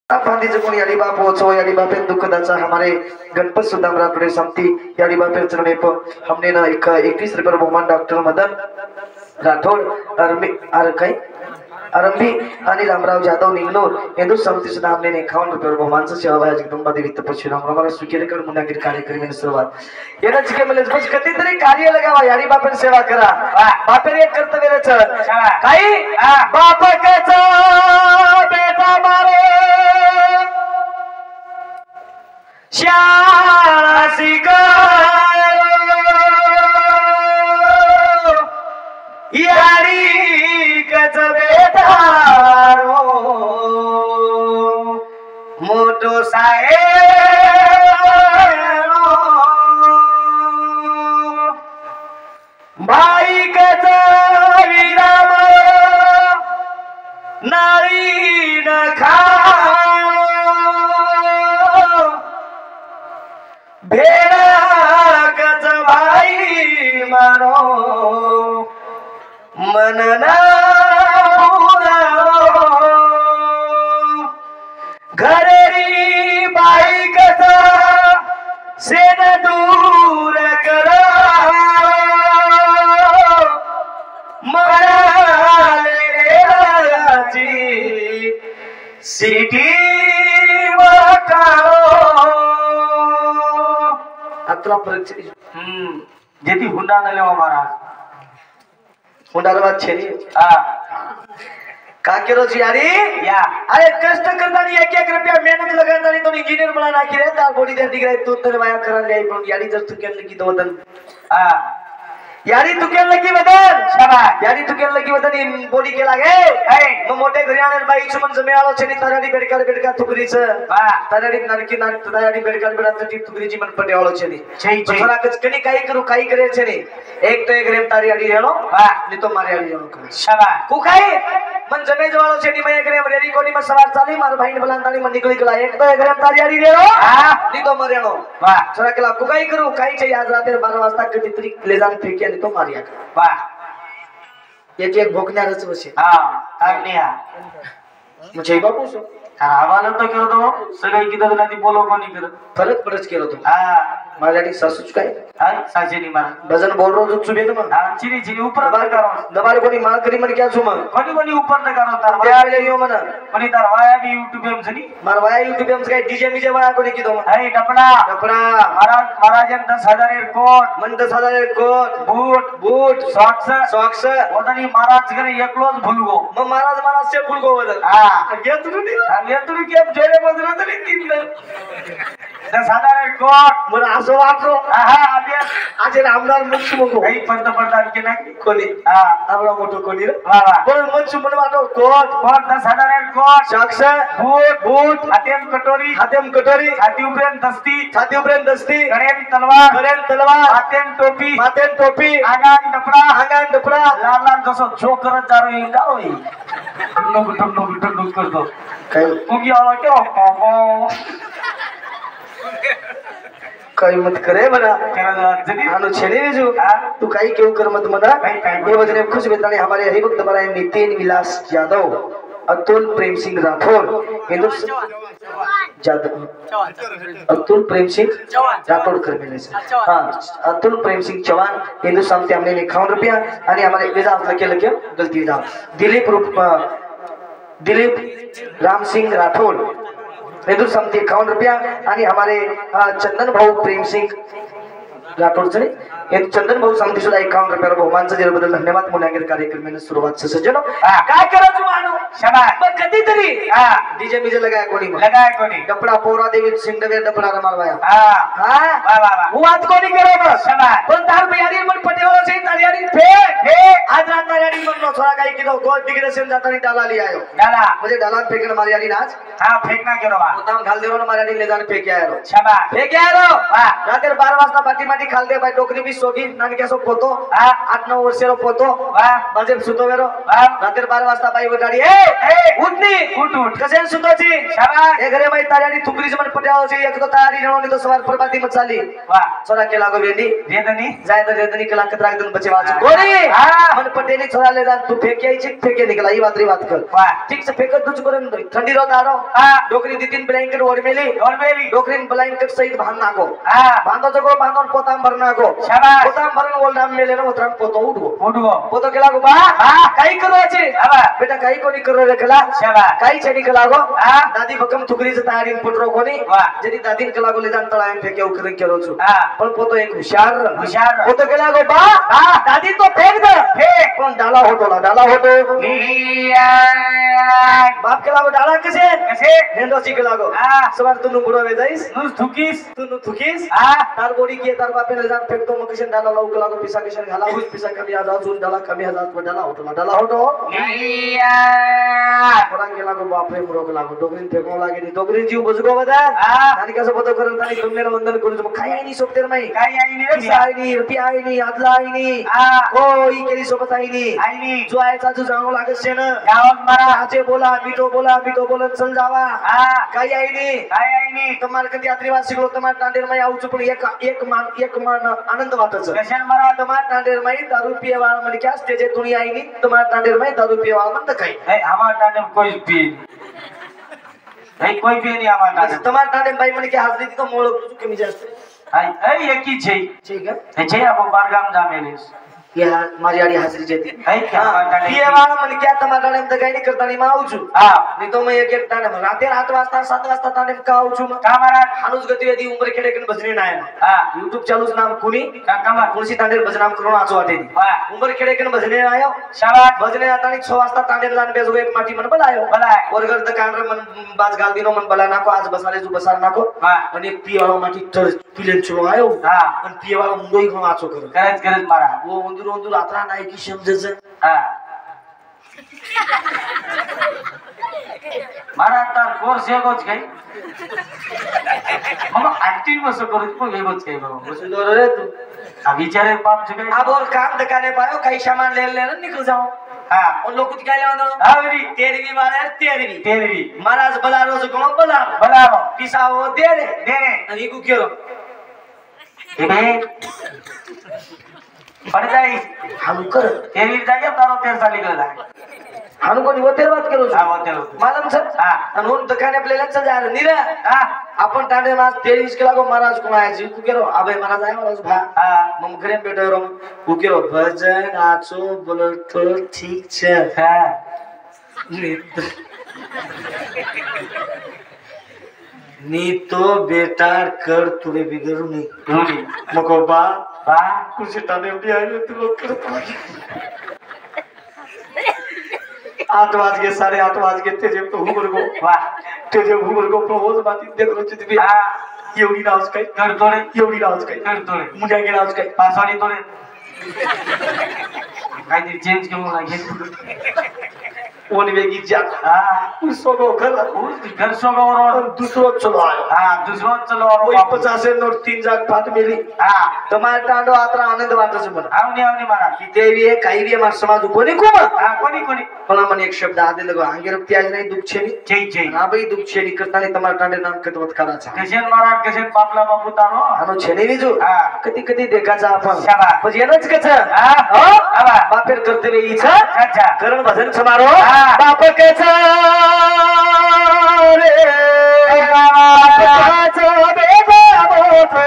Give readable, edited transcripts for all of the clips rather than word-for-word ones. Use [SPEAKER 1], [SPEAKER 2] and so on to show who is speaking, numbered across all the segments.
[SPEAKER 1] फांदीचं कोणी याडी बाप ओछो याडी बापेन दुःखदाचा हमारे गणपत सुदाम राठोडे समती याडी बापेन चरणे पर हमने ना 21 रुपये बहुमान डॉक्टर मदन राठोड आरंभी आणि रामराव जाधव निंगलोर हिंदू समिती सुद्धा हमने 51 रुपये बहुमानचं सेवा जगदंबा देवी तपस्वी रामराव स्वीकार मुनागिर कार्यक्रम सुरुवात येना चिके मला बस कधीतरी कार्य लगावा याडी बापेन सेवा करा बापेन एक कर्तव्याचं काही बापकाचा बेटा मारे शाळा शिकाय यारी कच बेटारो मोठो साहेब भाई कच विराम नारी न खा भेड़ा कच भाई मारो मनना घरेरी बाई कच सेन दूर करा मराची सिटी अतरा परिचय जेती हुंडा न लेवा महाराज हुंडार बात छेनी का केरो जी यारी या अरे कष्ट करतानी 1-1 रुपया मेहनत लगातानी तो इंजीनियर बना नाखी रे ता बॉडी दे दिगराय तू तर वाया करा ले पण यारी जर तू केल की दोदन यारी तू केल की बदन शाबाश यारी तू केल की बदन इन बॉडी के लागे मग मोठे घरी आले बाई सुमन जमेळो छेनी ताराडी बेडका तुकरीच ताराडी नरकी ताराडी बेडका ती तुकरीची मन पटेवाळो छेनी छोरा कचकनी काही करू काही करे छेनी एक तो एक रेम तारी आडी रेलो नि तो मारी आडी रेलो शाबाश कु खाई मन जमे जवाळो छेनी मैं एक रेम रेडी कोडी में सवार चाली मार भाई ने बलांतानी मन निकली गला एक तो एक रेम तारी आडी रेलो नि तो मरेनो वाह छोरा केला कु काही करू काही छे आज राते 12 वाजता कितीतरी ले जान फेकी तो मारिया वाह एक भोकणारच वसे टाकनिया मुझे बापू सो आवाला तो केलो तो सगळी किदर नादी बोलो कोणी करत फरक पडच केलो तो माझ्यासाठी सासूच काय साजेनी मार भजन बोल रो जो चुबे न चिनी ऊपर बार करो दबार कोणी माळ करी मन क्या छुम कोणी ऊपर न करो तार त्याले यो मन कोणी तार वाया भी YouTube एम सनी मार वाया YouTube एम काय डीजे मिजे वाया कोणी किदो हाय डपडा महाराजन 10,000 कोट मन 10,000 कोट बूट सॉक्स ओदनी महाराज करे एकलोच भूलगो मग महाराज से भूलगो वदन घेतुनी केम जोरे बजरो तरी तीन 10,000 कोट मन असो वाटरो आज रामदार मुंशी मगो काही पंतप्रधान के नाही कोणी आपला मोठो कोणी रे पण मुंशी मन वाटो कोट 10,000 कोट सॉक्स बूट हातेम कटोरी छाती उपरेन दस्ती करेन तलवार हातेम टोपी आंगान डपडा लाल जसो जो करत जारो इंगारो नुक करतो काय उगी आला केरो काही मत करे मना हानो छेने जो तू काही क्यों कर मत मना ये वजने खुश बेताने हमारे हरिभक्त बराए नितिन विलास यादव अतुल प्रेम सिंह राठौर हिंदू अतुल प्रेम सिंह राठौर कर मिले अतुल प्रेम सिंह चौहान हिंदू समिति हमने 51 रुपया आणि हमारे विजाव लगे गलती विजाव दिलीप राम सिंह राठौर हिंदू समिति 51 रुपया आणि हमारे चंदन भाऊ प्रेम सिंह राठौर चले चंदन भाऊ समिति सुद्धा 51 रुपया बहुमानचं दिल्याबद्दल धन्यवाद मुनागिर कार्यक्रमाने सुरुवात सज्जनो काय करायचं मानो शाबाश पण कधीतरी डीजे मिजे लगाया कोणी डपडा पोरा देवी सिंगवे डपडा मारवाया वाह हुआत कोणी करो बस शाबाश पण तार बियारी मन पटेवाला से तारियारी फेक आज रात तारियारी मन नो थोड़ा काही किदो गोद दिगरे से जातानी डाला ले आयो डाला मुझे डाला फेकन मारियारी नाच फेकना केरो बा उताम घाल देरो मारियारी ले जान फेक आयो शाबाश फेक आयो वाह रात 12 वाजता बाटी माटी खाल दे भाई टोकरी भी सोगी नानक्यासो पोतो 8-9 वर्षाचा पोतो माझे सुतो वेरो रात्री 12 वाजता बाई उठाडी उठनी उठ कसे सुतोची शाबास हे घरे बाई तारी थुकरीच मन पट्यावची एक तो तारी नेणोनी तो सवार प्रभाती मत चाली छोरा केला गो वेंदी रेदनी जाय तो रेदनी केला कतरा एकदम बचे वाच गोरी मन पटेनी छोरा ले जान तू फेक्याची फेके निकला ही बात कर ठीक से फेकत तुझ करून ठंडी रोत आरो डोकरी दी 3 ब्लैंकेट ओढमेली डोकरीन ब्लैंकेट सहित बांध नाको बांधो जगो बांधोन पोताम भर नाको शाबास पोताम भरन ओल्डाम मेले न उतरान पोतो उठगो पोतो केला गो बा काही करो आचे बेटा काही कोणी करो रे केला शाबास काही छेनी केला गो दादी भकम थुकरीच तारीन पुटरो कोणी जदी दादीन केला गो ले जान तळायन फेके उकरन केलो छु पण पोतो एक हुशार पोतो केला गो बा दादी तो फेक दे फेक पण डाला होतो बाप केला गो डाला कसे हेंदो सी केला गो सवार तू बुडो वे जाईस तू थुकीस तार बोडी के तार बापे ले जान फेक तो मकशन डाला लाऊ केला गो पिसा कशन घाला हुस पिसा कमी आजा जुन डाला कमी आजा तो डाला होतो परंग केला गो बापरे मुरो केला गो डोगरीन फेको लागे नी डोगरीन जीव बुजगो बदा आणि कसं पतो करन तानी तुमने वंदन करू काय आई नी सोपतेर माई काय आई नी रे आई नी रुपया आई नी आदला आई नी कोई केली सोबत आई नी जो आयचा जो जाणो लागत छे न गावात मारा आचे बोला मिठो बोलन चल जावा काय आई नी तुम्हार कधी यात्रीवास शिकलो तुम्हार तांडेर माई आउच पण एक मान आनंद वाटच कशान मारा तुम्हार तांडेर माई दारू पिए वाला मन क्या स्टेजे तुणी आई नी तुम्हार तांडेर माई दारू पिए वाला मन काय है हमार तांडेर कोई पी नहीं कोई भी नहीं हमार तांडेर तुम्हार तांडेर बाई मन क्या हाजरी तो मोळ कमी जास्त है एक ही छे ठीक है छे अब बारगाम जामेलेस या मारी आडी हाजरी जेती है क्या पिए वाला मन क्या तुम्हार तांडेर त काही नाही करता नाही माऊचू नहीं तो मैं एक तांडेर राते 8 वाजता 7 वाजता तांडेर का आऊचू का मारा हानुस गतिविधि उमर खेडे कन भजने ना है YouTube चालूच नाम कुणी का कोणसी तांडेर भजनाम करून आचो वाटे उमर खेडे कन भजने आयो शाबाश भजने आता 6 वाजता तांडेर जान बेजो एक माटी मन बलायो वरगर द कांडर मन बाज गाल दिनो मन बला नाको आज बसाले जो बसार नाको आणि एक पिए वाला माटी पिलेन चो आयो आणि पिए वाला मुंडोई को आचो करत मारा वो अंदर आत्रा नाही की समजज मारा तार कोर्स एगोच काही मग ऍक्टिंग बस करू पण एगोच काही बाबा बस दोर रे तू विचारे बाप जगे अब और काम दकाने पायो काही सामान ले लेना निकल जाओ उन लोग कुछ क्या लेना आवरी तेरवी वाला तेरवी महाराज बलारो से कौन बलारो पिसा वो दे रे आणि को केरो पड़ जाई हम कर तेरी जागे तारो 13 साल निकल जाए हम कोणी होतेर बात करू मालूम सर आणि उन दुकाने आपल्याला चल जा रे नीरा आपण तांडे मास 23 किलो को महाराज को आया जी को केरो अबे महाराज आया महाराज भा मम घरे बैठो रो को केरो भजन आचो बोलो तो ठीक छे नी तो बेटा कर तुरे बिगड़ू नहीं मको बा कुछ ताने भी आए तू लोग कर 8 वाज गए 8:30 वाज गए तेजे तो हुबर को तेजे हुबर को प्रपोज बाती देख रो चित भी एवढी नावच काय कर तोरे एवढी नावच काय कर तोरे मुझे के नावच काय पासवाडी तोरे काय ते चेंज करू लागे ओन वेगी जा उसको घर सोगो और दूसरो चलो आयो दूसरो चलो और 50 नोट 3 जाग पाट मेली तुम्हार टांडो आत्रा आनंद वाटच मन आवनी मारा की देवी है काही भी मार समाज कोणी कोणी पण मन एक शब्द आदे लगो अंगे रुपयाज नाही दुख छेनी जय हां भाई दुख छेनी करता नाही तुम्हार टांडे नाम कतवत कराचा कशेन मारा कशेन पापला बापू तारो हानो छेनी विजू कधी देखाचा आपण पण येनच कच बापेर करते रे इच्छा अच्छा करण भजन समारो बाप कचा रे बापाचा बेटा बोलतो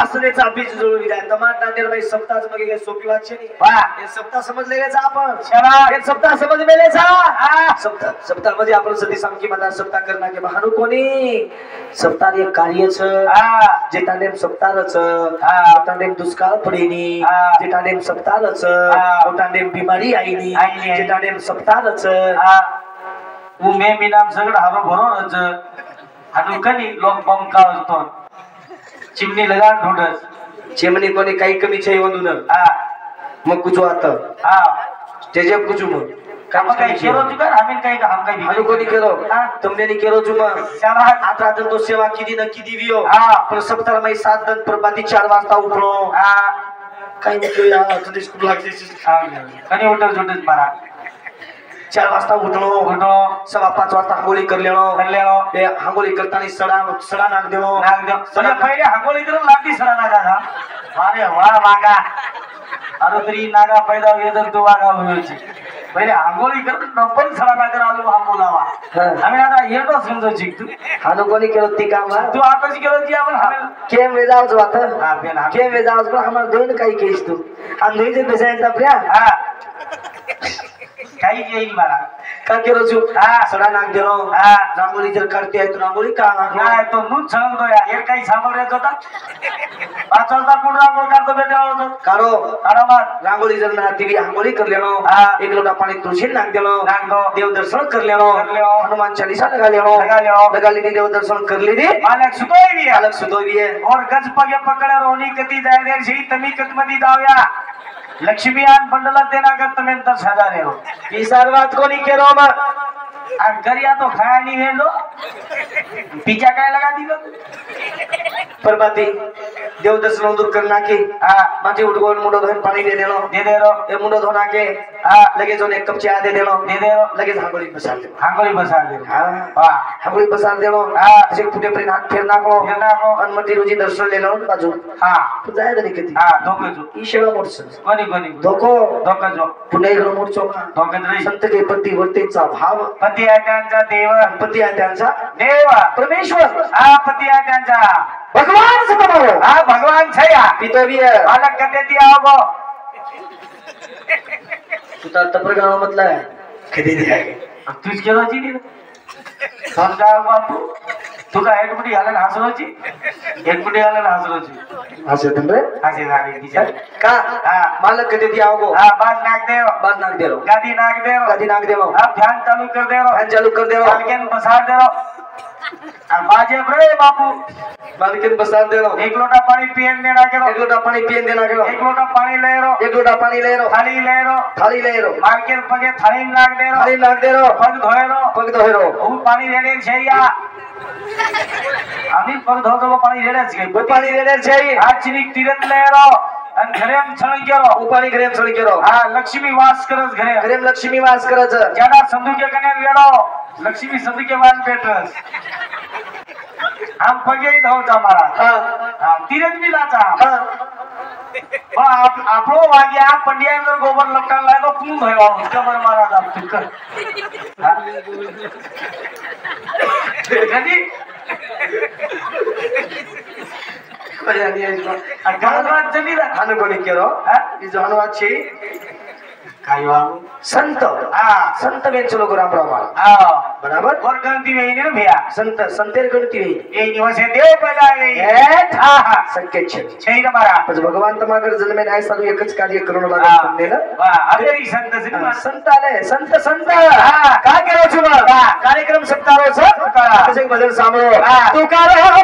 [SPEAKER 1] असण्याचा बीज जुळून द्या तमाट नांदेड बाई सप्ताह मध्ये काही सोपी वाट नाही हे सप्ताह समजलेलेच आपण हे सप्ताह समजलेलेच सप्ताह मध्ये आपण सती सामकी मधार सप्ताह करना के बहानू कोणी सप्ताह एक कार्यच जे टाइम सप्ताहच टाइम दुष्काळ पडेनी जे टाइम सप्ताहच टाइम बिमारी आईनी जे टाइम सप्ताहच
[SPEAKER 2] उमे मिनाम सगळं हरो भरोच हानू कनी लोक बम का असतो चिमनी लगा ढोडस
[SPEAKER 1] चिमनी कोणी काही कमी छै वंदुन मग कुछ आता तेजे कुछ मग
[SPEAKER 2] काम काही केरो तुका आम्ही काही हम काही
[SPEAKER 1] हानू कोणी केरो तुमने नि केरो जुमा
[SPEAKER 2] शाला
[SPEAKER 1] आता तो सेवा किदी न किदी वियो पण सप्ताह मै 7 दिन प्रभाती 4 वाजता उठलो काही नाही या तुझी स्कूल लागते
[SPEAKER 2] कनी उठल झोटच मारा
[SPEAKER 1] 4 वाजता उठलो 5:15 वाजता हांगोळी करलेलो ते हांगोळी करताना सडा नाक देलो
[SPEAKER 2] सगळ्या पहिले हांगोळी करून लागती सडा नागा अरे वा वागा अरे तरी नागा पैदा वेदन तो वागा होईची पहिले हांगोळी करून डबल सडा नागर आलो हा बोलावा आम्ही आता येतो समजो जिंकतो
[SPEAKER 1] हानू कोणी केलं ती काम
[SPEAKER 2] तू आताच केलं जी आपण
[SPEAKER 1] केम वेजावच वात केम वेजावच पण हमार दोन काही केस तू हम दोन जे पैसा एकदा प्रिया
[SPEAKER 2] काही येईल मला
[SPEAKER 1] का केलो छु सडा नाक देलो रांगोळी जर करते आहे तो रांगोळी का
[SPEAKER 2] नाही तो नूच सांगतो या हे काही सांभाळत होता 5 वाजता कोण रांगोळी काढतो बेटा होतो
[SPEAKER 1] कारो
[SPEAKER 2] आरामात
[SPEAKER 1] रांगोळी जर ना ती हांगोळी करलेलो एक लोटा पाणी तुळशी नाक देलो देव दर्शन करलेलो हनुमान चालीसा लगाली देव दर्शन करली दी
[SPEAKER 2] मालक
[SPEAKER 1] सुतोई है
[SPEAKER 2] और गज पगे पकड़ रोनी कती जाय दे सी तमी कतमदी दावया लक्ष्मी आन बंडला देना कर तमें 10,000 हो
[SPEAKER 1] ई सर्वात कोणी केरो मग
[SPEAKER 2] गरिया तो खाया नहीं है लो पिज्जा काय लगा दिलो
[SPEAKER 1] प्रभाती देव दर्शन दूर करना के माथे उठगोन मुंडो धोन पानी दे देलो ए मुंडो धोना के लगे जोन एक कप चाय दे देलो लगे हांगोळी बसा दे हांगोळी बसा देलो असे कुठे प्रेम हात फेरना को अनुमती रोजी दर्शन लेलो बाजू तू जाय दे किती
[SPEAKER 2] धोकेजो
[SPEAKER 1] ई सेवा मोडस
[SPEAKER 2] कोणी धोकेजो
[SPEAKER 1] पुणे घर मोडचो
[SPEAKER 2] धोकेद्री
[SPEAKER 1] संत के पती वर्तेचा भाव
[SPEAKER 2] पती आहे त्यांचा देव
[SPEAKER 1] पती आहे त्यांचा
[SPEAKER 2] देव
[SPEAKER 1] परमेश्वर
[SPEAKER 2] पती आहे त्यांचा
[SPEAKER 1] भगवान सतमारो
[SPEAKER 2] भगवान छया
[SPEAKER 1] पितो भी है
[SPEAKER 2] अलग कर देती आओ
[SPEAKER 1] तुझा तपर गाव मतला है कधी दे
[SPEAKER 2] तुझ केलो जी नी समजा बापू तुका एक मुठी आलन हसरोची एक मुठी आलन हसरोची
[SPEAKER 1] असे तंबे
[SPEAKER 2] असे झाले बिचारे
[SPEAKER 1] का मालक कधी दे आओ
[SPEAKER 2] बाज नाक देव गादी नाक देव फॅन चालू कर देव मालकेन बसार देव बाजे रे बापू
[SPEAKER 1] मालकिन बसार देलो
[SPEAKER 2] एक लोटा पानी पियन देना करो
[SPEAKER 1] एक लोटा पानी पियन देना करो
[SPEAKER 2] एक लोटा पानी ले रो
[SPEAKER 1] एक लोटा पानी ले रो
[SPEAKER 2] थाली ले रो मालकिन पगे थाली नाक दे रो पग धोए रो वो पानी रेडे छैया आम्ही पग धोतो पानी रेडेच गई
[SPEAKER 1] पानी रेडेच छै
[SPEAKER 2] हात चिनी तीरत ले रो अन घरेम छळी केरो
[SPEAKER 1] उपाणी घरेम छळी केरो
[SPEAKER 2] लक्ष्मी वास करस
[SPEAKER 1] घरेम लक्ष्मी वास करस
[SPEAKER 2] ज्यादा संदूके कने रेडो लक्ष्मी संदूके वास पेटस हम पगे धोता मारा तीरत भी लाचा आपलो वाग्या पंडिया जर गोबर लोकांना लागो तू भयवा उसका बर मारा था तुकर कधी अनुवाद जमी
[SPEAKER 1] हानु कोणी केरो इजो अनुवाद छी
[SPEAKER 2] काय वागू
[SPEAKER 1] संत बेंच लोक राम राम बराबर
[SPEAKER 2] और गणती वेई ने भैया
[SPEAKER 1] संतेर गणती वेई
[SPEAKER 2] ए निवासे देव पदावे
[SPEAKER 1] संकेत
[SPEAKER 2] छै रे मारा
[SPEAKER 1] पण भगवान तमागर जन्मे नाही साधू एकच कार्य करून लागत नेलं
[SPEAKER 2] अरे संत
[SPEAKER 1] आले संत का केलो छु कार्यक्रम सत्तारो छ कसे भजन सांभळो तुकाराम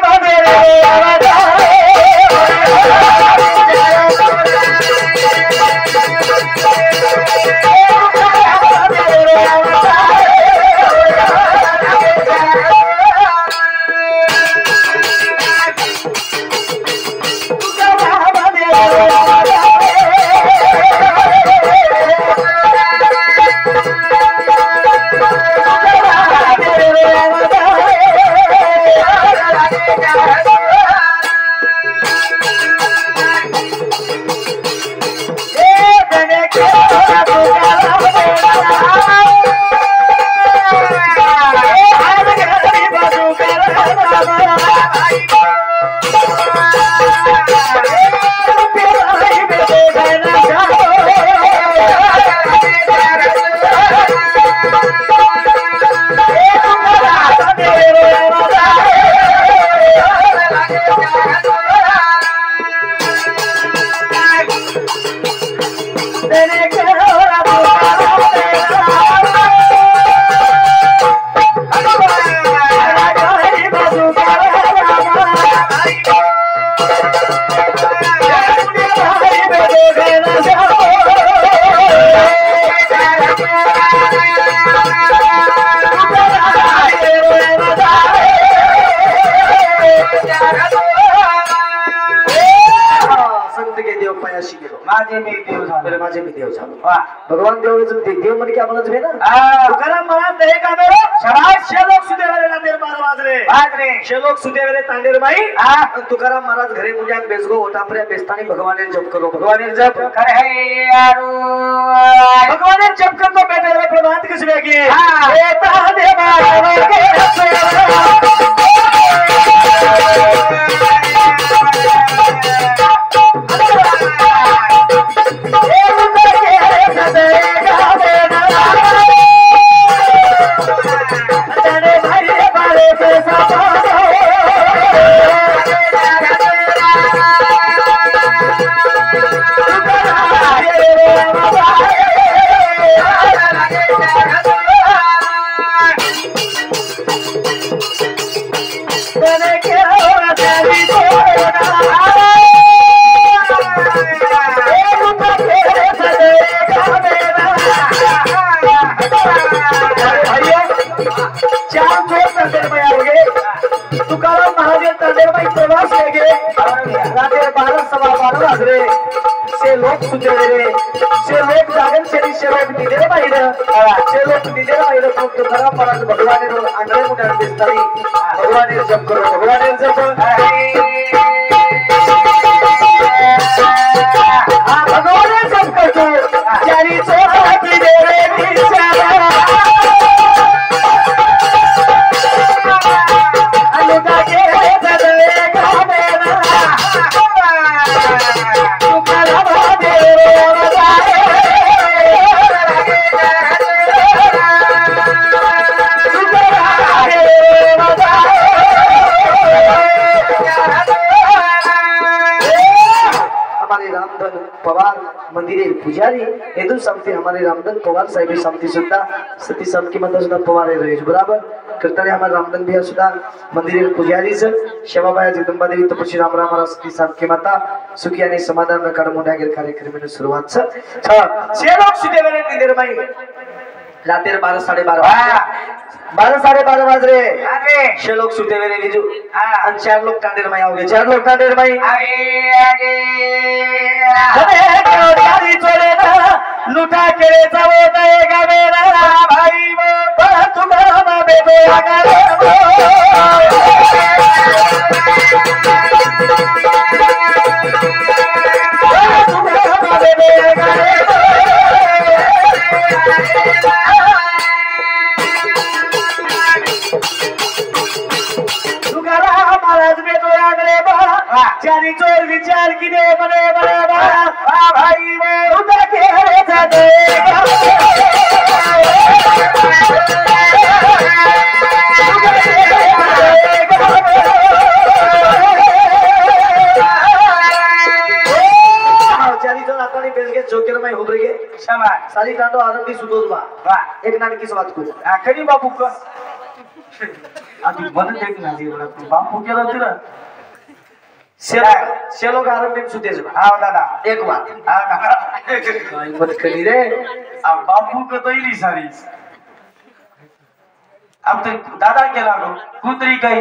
[SPEAKER 1] देव पायाशी गेलो
[SPEAKER 2] माझे मी देव झालो
[SPEAKER 1] माझे मी देव झालो
[SPEAKER 2] वाह
[SPEAKER 1] भगवान देव देव म्हणजे काय म्हणत ना
[SPEAKER 2] आ
[SPEAKER 1] तुकाराम महाराज दहे का मेरो
[SPEAKER 2] शाबाश
[SPEAKER 1] शेलोक सुदेवरे नांदेड 12 वाजले
[SPEAKER 2] बाजरे
[SPEAKER 1] शेलोक सुदेवरे तांडेर माई
[SPEAKER 2] आ
[SPEAKER 1] तुकाराम महाराज घरे मुझे बेसगो ओटापऱ्या बेस्तानी भगवाने जप करो भगवाने जप
[SPEAKER 2] करे है यारो
[SPEAKER 1] भगवाने जप करतो बेटे रे प्रभात किस वेगी
[SPEAKER 2] हाँ।
[SPEAKER 1] बेटा देवा के तुकाराम महाराज तांडेर माई प्रवास लेगे राते 12:15 वाजले से लोक सुदेवरे से लोक जागन शरी से लोक निदेर बाहेर से लोक निदेर बाहेर तुकाराम महाराज भगवाने आंगणे मुठार दिसतानी भगवाने जप करो भगवाने जप भगवाने जप करतो चारी चोरा की देवे पवार मंदिरे पुजारी हेतु समती हमारे रामधन पवार साहेब समती सुद्धा सती समकी मध्ये सुद्धा पवार रहे बराबर करताना हमारे रामधन भैया सुद्धा मंदिरे पुजारी शेवाबाई जगदंबा देवी तपस्वी राम राम सती समकी माता सुखी आणि समाधान न मोठ्या कार्यक्रमाने सुरुवात शेलोक सुदेवरे निर्माई रात्री 12:30 12:30 वाजले शेलोक सुदेवरे लिजू आणि 4 लोक तांडेर माई आवगे 4 लोक तांडेर माई लुटा केले जावो दे गावेला भाई तुम्हाला बेटो महाराज में तो आगरे बा चारी चोर विचार की दे बने बने बा भाई वो उठा के हरे था दे चारी चोर आता नहीं बेच के जोकर में उभर गए शाबाश सारी कांडो आरंभी सुदोज बा वाह एक नानकी से बात करू आखरी बापू का आधी मन देख ना जी बड़ा बापू के रहते ना शेलोक आरंभी सुतेज बा हां दादा एक बात हां दादा काय मत करी रे अब बापू को तो ही नहीं सारी अब तो दादा केला रो कुतरी काही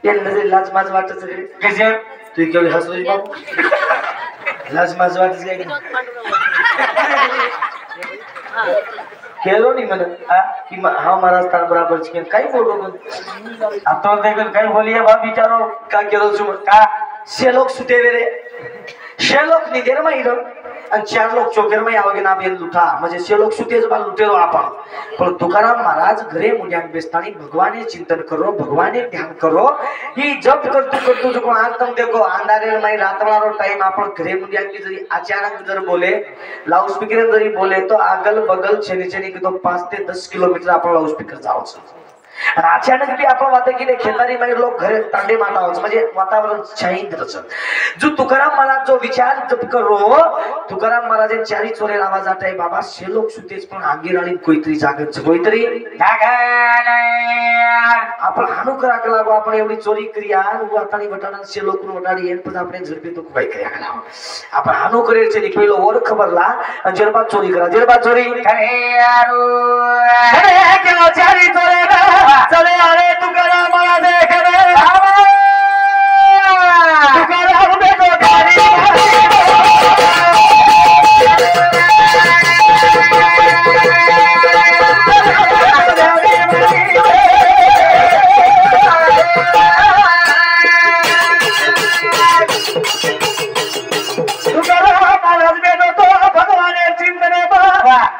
[SPEAKER 1] ये नजर लाज माज वाटच रे कसे तू केवढी हसली बापू लाज माज वाटच काय केलो नहीं मैंने कि हाँ महाराज तार बराबर चिकन कहीं बोल रहा हूँ अब तो देखो कहीं बोलिए बाप बिचारो का केलो चुम का शेलोक सुदेवरे शेलोक निदेर में इधर आणि 4 लोक चोकेर में आओगे ना बेन लुटा म्हणजे शेलोक सुतेज बा लुटेरो आपण पण तुकाराम महाराज घरे मुंड्यान बेस्तानी भगवाने चिंतन करो भगवाने ध्यान करो ही जप करतो जो आज तुम देखो अंधारे में रात वाला टाइम आपण घरे मुंड्यान की जरी अचानक जर बोले लाउड स्पीकर जरी बोले तो अगल बगल छेनी छेनी की तो 5 ते 10 किलोमीटर आपण लाउड स्पीकर जावचं आणि अचानक बी आपण वाटतं की खेतारी मध्ये लोक घरे तांडे मांडावं म्हणजे वातावरण शाहीन जो तुकाराम महाराज जो विचार जप करो तुकाराम महाराज चारी चोरे आवाज आहे बाबा शे लोक सुतेच पण आगीर आणि कोईतरी जागत कोईतरी आपण हानू करा लागो आपण एवढी चोरी करिया वातानी बटाना शे लोक वटाडी येन पण आपण झडपी तो काय करिया लागला आपण हानू करेचे नि पहिलो वर खबरला आणि जरबा चोरी करा जरबा चोरी अरे यारो अरे केला चारी चोरे चले अरे तुकाराम महाराज करे तुकाराम बेटो गाडी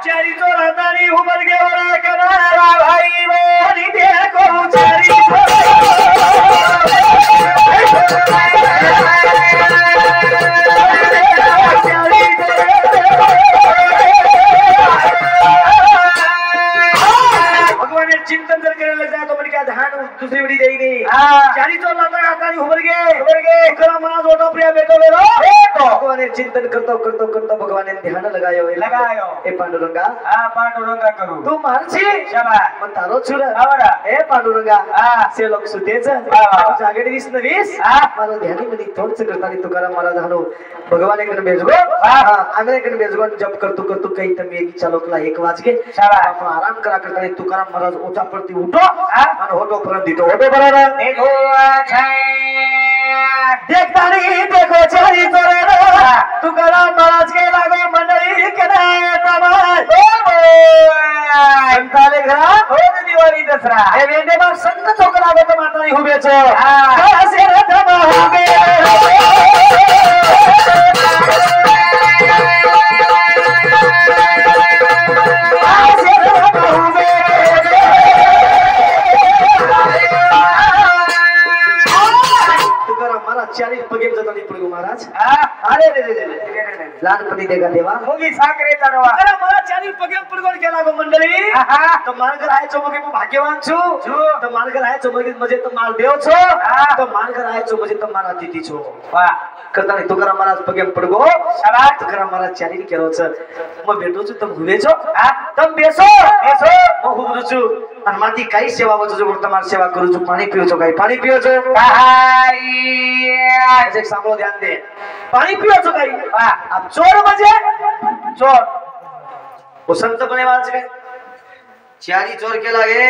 [SPEAKER 1] चारी चोरा तारी उमर के वाला करा भाई मोनी देखो चारी भगवान ने चिंतन कर करे लग जाए तो मन क्या ध्यान दूसरी बड़ी देई नहीं चारी चोर लाता तारी उमर के करा मना जोटा प्रिया बेटो बेरो भगवान ने चिंतन करतो भगवान ने ध्यान लगायो ए पांडुरंगा
[SPEAKER 2] पांडुरंगा करू
[SPEAKER 1] तू मानसी
[SPEAKER 2] शाबास
[SPEAKER 1] मग तारो छुर
[SPEAKER 2] आवडा
[SPEAKER 1] ए पांडुरंगा से लोक सुतेच जागेडी दिस नवीस मला ध्यानी मध्ये थोडस करतानी तुकाराम महाराज हानो भगवान एकने बेजगो आंगळे एकने बेजगो जप करतो काही तर मी चालोकला 1 वाजके आपण आराम करा करतानी तुकाराम महाराज ओटा पडती उठो आणि होटो परत दितो होटो बरोबर देखो देखतानी देखो चारी चोरे तुकाराम महाराज के लागो मंडळी केना प्रमाण संताले घरा हो दिवाळी दसरा हे वेंडे बाप संत चोक लागो तर मातानी उभेचो कसे रथमा उभे चालीस पगे जातानी पडगो महाराज अरे रे रे लहानपणी देगा देवा
[SPEAKER 2] मुगी सागरे चढवा
[SPEAKER 1] अरे मला चालीस पगे पडगो केला गो मंडळी तो मार्ग राहायचो मग मी भाग्यवान छु तो मार्ग राहायचो म्हणजे तो माल देव छो तो मार्ग राहायचो म्हणजे तो मारा तिथी छो वाह करतानी तुकाराम महाराज पगे पडगो शाबाश तुकाराम महाराज चाली केलो छ मग भेटो छु तम घुवे छो तम बेसो मग हुबरू छु आणि माती काही सेवा वजो जो तुम्हाला सेवा करू छु पाणी पियो छो काही पाणी पियो छो एक सांगो ध्यान दे पाणी पियो छो काही अब चोर म्हणजे चोर वो संत बने वाच के चारी चोर के लागे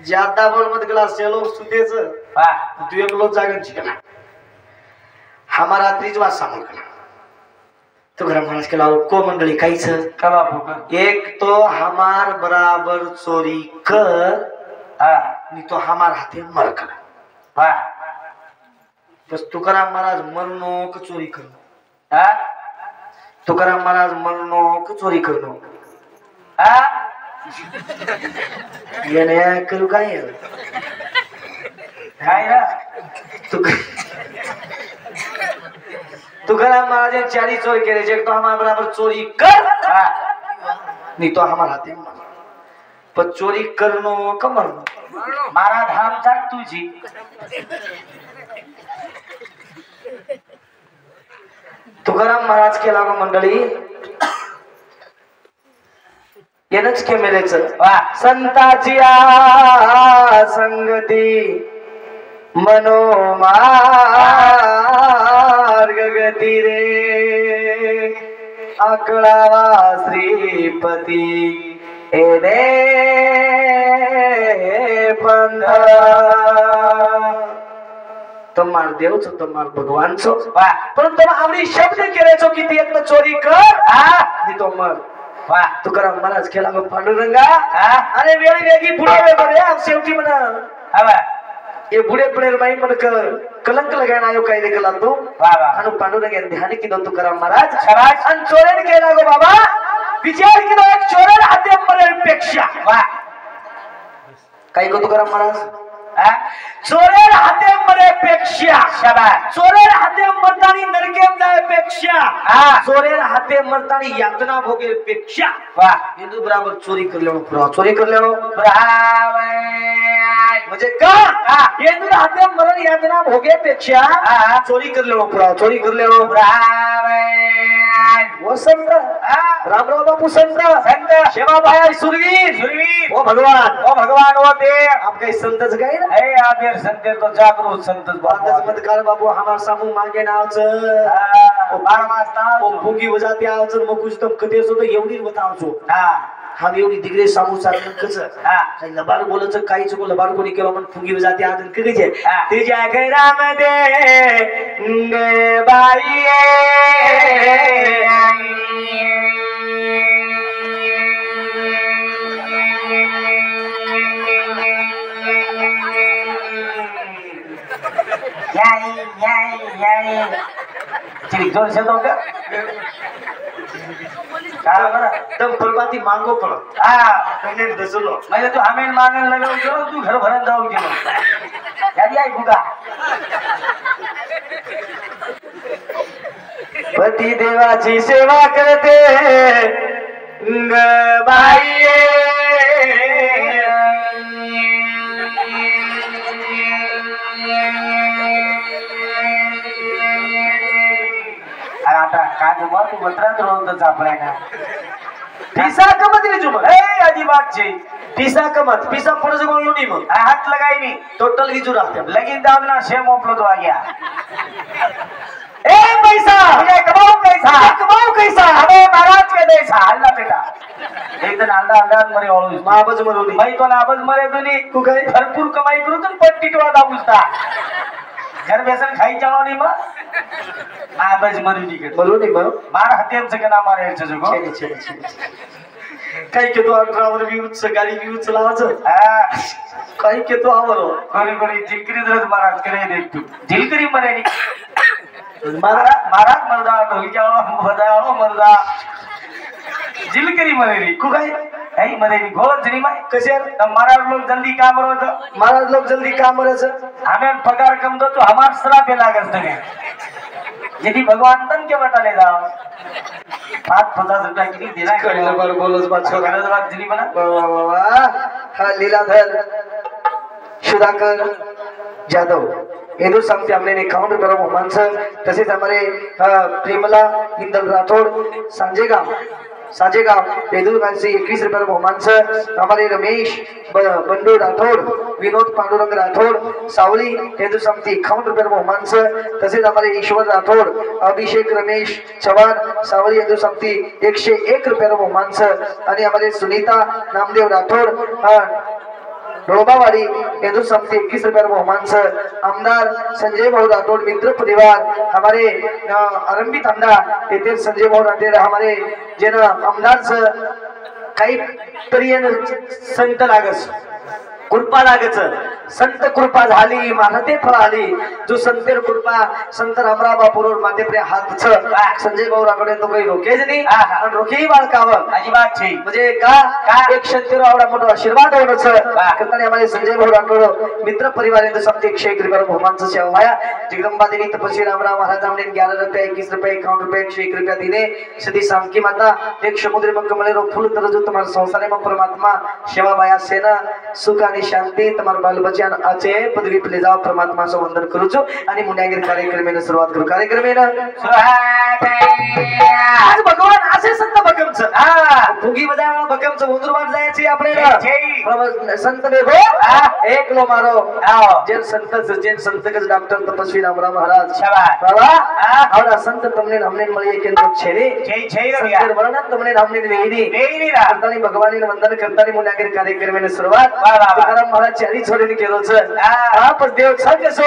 [SPEAKER 1] ज्यादा बोल मत गिलास चलो सुतेच तू एक लोग जागन छिकला हमारा त्रिजवा सामोर कला तो घर महाराज के लाओ को मंडली काईच
[SPEAKER 2] कवा फुक
[SPEAKER 1] एक तो हमार बराबर चोरी कर नहीं तो हमार हाथे मर कर
[SPEAKER 2] वाह
[SPEAKER 1] बस तुकाराम महाराज मरनो क चोरी करनो तुकाराम महाराज मरनो क चोरी करनो ये नया करू काय
[SPEAKER 2] ना
[SPEAKER 1] तुकाराम महाराज चारी चोर केले जे तो हमारे बराबर चोरी कर नहीं तो हमारे हाथे मर पर चोरी करनो क मरनो
[SPEAKER 2] मारा धाम जाग तुझी
[SPEAKER 1] तुकाराम महाराज के लागो मंडळी येनच के मेलेच संताची संगती मनोमार्ग गती रे आकळावा श्रीपती हे दे पंध तुम्हार देव छो तुम्हार भगवान छो परंतु आवडी शब्द केले छो की ती एक चोरी कर नी तो मर वाह तुकाराम महाराज केला गो पांडुरंगा अरे वेळी वेगी पुढे बरे आप शेवटी म्हणा
[SPEAKER 2] हवा
[SPEAKER 1] ये बुढे पडे माई मन कलंक लगाना आयो काय देखला तू
[SPEAKER 2] वाह वाह
[SPEAKER 1] अनु पांडुरंग ध्यान की दो तुकाराम महाराज
[SPEAKER 2] शाबाश
[SPEAKER 1] अन चोरेन केला गो बाबा विचार की एक चोरन हाते मरे पेक्षा वाह काय को तुकाराम महाराज चोरेर हाते मरेपेक्षा चोरेर हाते मरतानी नरकेम जायपेक्षा चोरेर हाते मरतानी यातना भोगेपेक्षा हिंदू बराबर चोरी कर लेणो पुरावा चोरी कर लेणो म्हणजे का हिंदू हाते मरण यातना भोगेपेक्षा चोरी कर लेणो पुरावा चोरी कर लेणो वो संत रामराव बापू संत संत शेवा भाया सुरवीर ओ भगवान वो देव आप काही संतच काय ना हे आदेर संत तो जागरूक संत बातच कर बाबू हमार सामू मागे नावच ओ 12 वाजता ओ भुगी वजाते आवच मग कुछ तो कथे सो तो एवढी बतावचो हम एवढी दिगरे सामू सारखं कस काही लबाड बोलच काही चुको लबाड कोणी केलं पण फुगी वजाते आज कगेजे तुझ्या घरामध्ये बाई
[SPEAKER 2] चली जोर से दो
[SPEAKER 1] दम फरमाती मांगो पड़ो मैंने दसलो
[SPEAKER 2] मैं तो हमें मांगने लगे जो तू घर भरन जाओ गेलो यार आई बुगा
[SPEAKER 1] पति देवाची सेवा करते बाई
[SPEAKER 2] आता काय मत मंत्रात रोज आपल्याला
[SPEAKER 1] पिसा कमत रे जुम
[SPEAKER 2] ए अजिबात छे
[SPEAKER 1] पिसा कमत पिसा पड़ज गोलो नी मग
[SPEAKER 2] हाथ लगाई नहीं
[SPEAKER 1] टोटल विजू रहते
[SPEAKER 2] लेकिन दावना से मोपलो तो आ गया
[SPEAKER 1] ए पैसा
[SPEAKER 2] मुझे कमाओ कैसा अबे महाराज के देसा हल्ला बेटा एक दिन अंडा मरे ओळू
[SPEAKER 1] माबज मरोली
[SPEAKER 2] मैं तो नाबज मरे दुनी
[SPEAKER 1] तू काय
[SPEAKER 2] भरपूर कमाई करू तर पट्टीटवा दाबुसता घर बेसन खाई चालो नी मा नाबज मरुनी के
[SPEAKER 1] मरोली मग
[SPEAKER 2] मार हतेम से केना मारे छ जगो
[SPEAKER 1] छे काही के तो ड्राइवर भी उच्च गाड़ी भी उच्च लावच काही के तो आवरो
[SPEAKER 2] कोरी जिलकरी द्रज महाराज करे देख तू जिलकरी मरे नी महाराज मरदा ढोलक्याळो बजाळो मरदा जिलकरी मरे नी को काय है मरे नी गोल जनी माय
[SPEAKER 1] कसे
[SPEAKER 2] महाराज लोग जल्दी काम करो
[SPEAKER 1] महाराज लोग जल्दी काम करस
[SPEAKER 2] हमें पगार कम दो तो हमार श्राप लागस तने यदि भगवान तन के बता ले जाओ 5-50 रुपया की देना
[SPEAKER 1] कळलं बर बोलस बा छोरा
[SPEAKER 2] गरज बात जनी बना
[SPEAKER 1] वाह हा लीलाधर सुधाकर जाधव येदू सांगते हमने काउंटर करो माणसं तसेच हमारे प्रेमला इंदल राठौड़ साजेगाव येदू से 21 रुपये बहुमान हमारे रमेश बंडू राठौड़ विनोद पांडुरंग राठौड़ सावली येदू सांगते 51 रुपये बहुमान तसेच हमारे ईश्वर राठौड़ अभिषेक रमेश चव्हाण सावली येदू सांगते 101 रुपये बहुमान आणि हमारे सुनीता नामदेव राठौड़ रोबावाड़ी येदू संपत्ति 21 रुपये बहुमान आमदार संजय भाऊ राठौड़ मित्र परिवार हमारे आरंभित आमदार येथे संजय भाऊ राठौड़ हमारे जेन आमदार काही तरी संत लागस कृपा लागच संत कृपा झाली महाते फळ आली जो संतेर कृपा संत रामराव बापूर माते प्रे हात संजय भाऊ राठौड़ तो काही रोकेज नाही आणि रोकेही बाळकाव
[SPEAKER 2] अजिबात छे
[SPEAKER 1] म्हणजे का एक संतेर आवडा मोठा आशीर्वाद होणच करताना आम्हाला संजय भाऊ राठौड़ मित्र परिवार तो सबते 101 रुपये बहुमान सेवा वाया जगदंबा देवी तपस्वी रामराव महाराज हमने 11 रुपये 21 रुपये 51 रुपये 101 रुपये दिने सती सांकी माता एक समुद्र मग कमले रो फूल तरजू तुम्हारे संसारे मग परमात्मा सेवा वाया सेना सुख आणि शांती तुम्हारे बाल बच्चा आचे पदवी पे ले जाओ परमात्मा से वंदन करू छो आणि मुंड्यागिर कार्यक्रमेने सुरुवात करू कार्यक्रमेने आज भगवान असे संत भगमच फुगी बजावणं भगमच उंदरवाड जायचे आपल्याला संत देखो एक लो मारो जेन संत के डॉक्टर तपस्वी रामराव महाराज बाबा आवडा संत तुमने हमने मळी केंद्र छेने संत वर्णन तुमने हमने वेईनी करतानी भगवानी वंदन करतानी मुंड्यागिर कार्यक्रमेने सुरुवात तुकाराम महाराज चारी छोडीने केलो छ आप देव छ कसो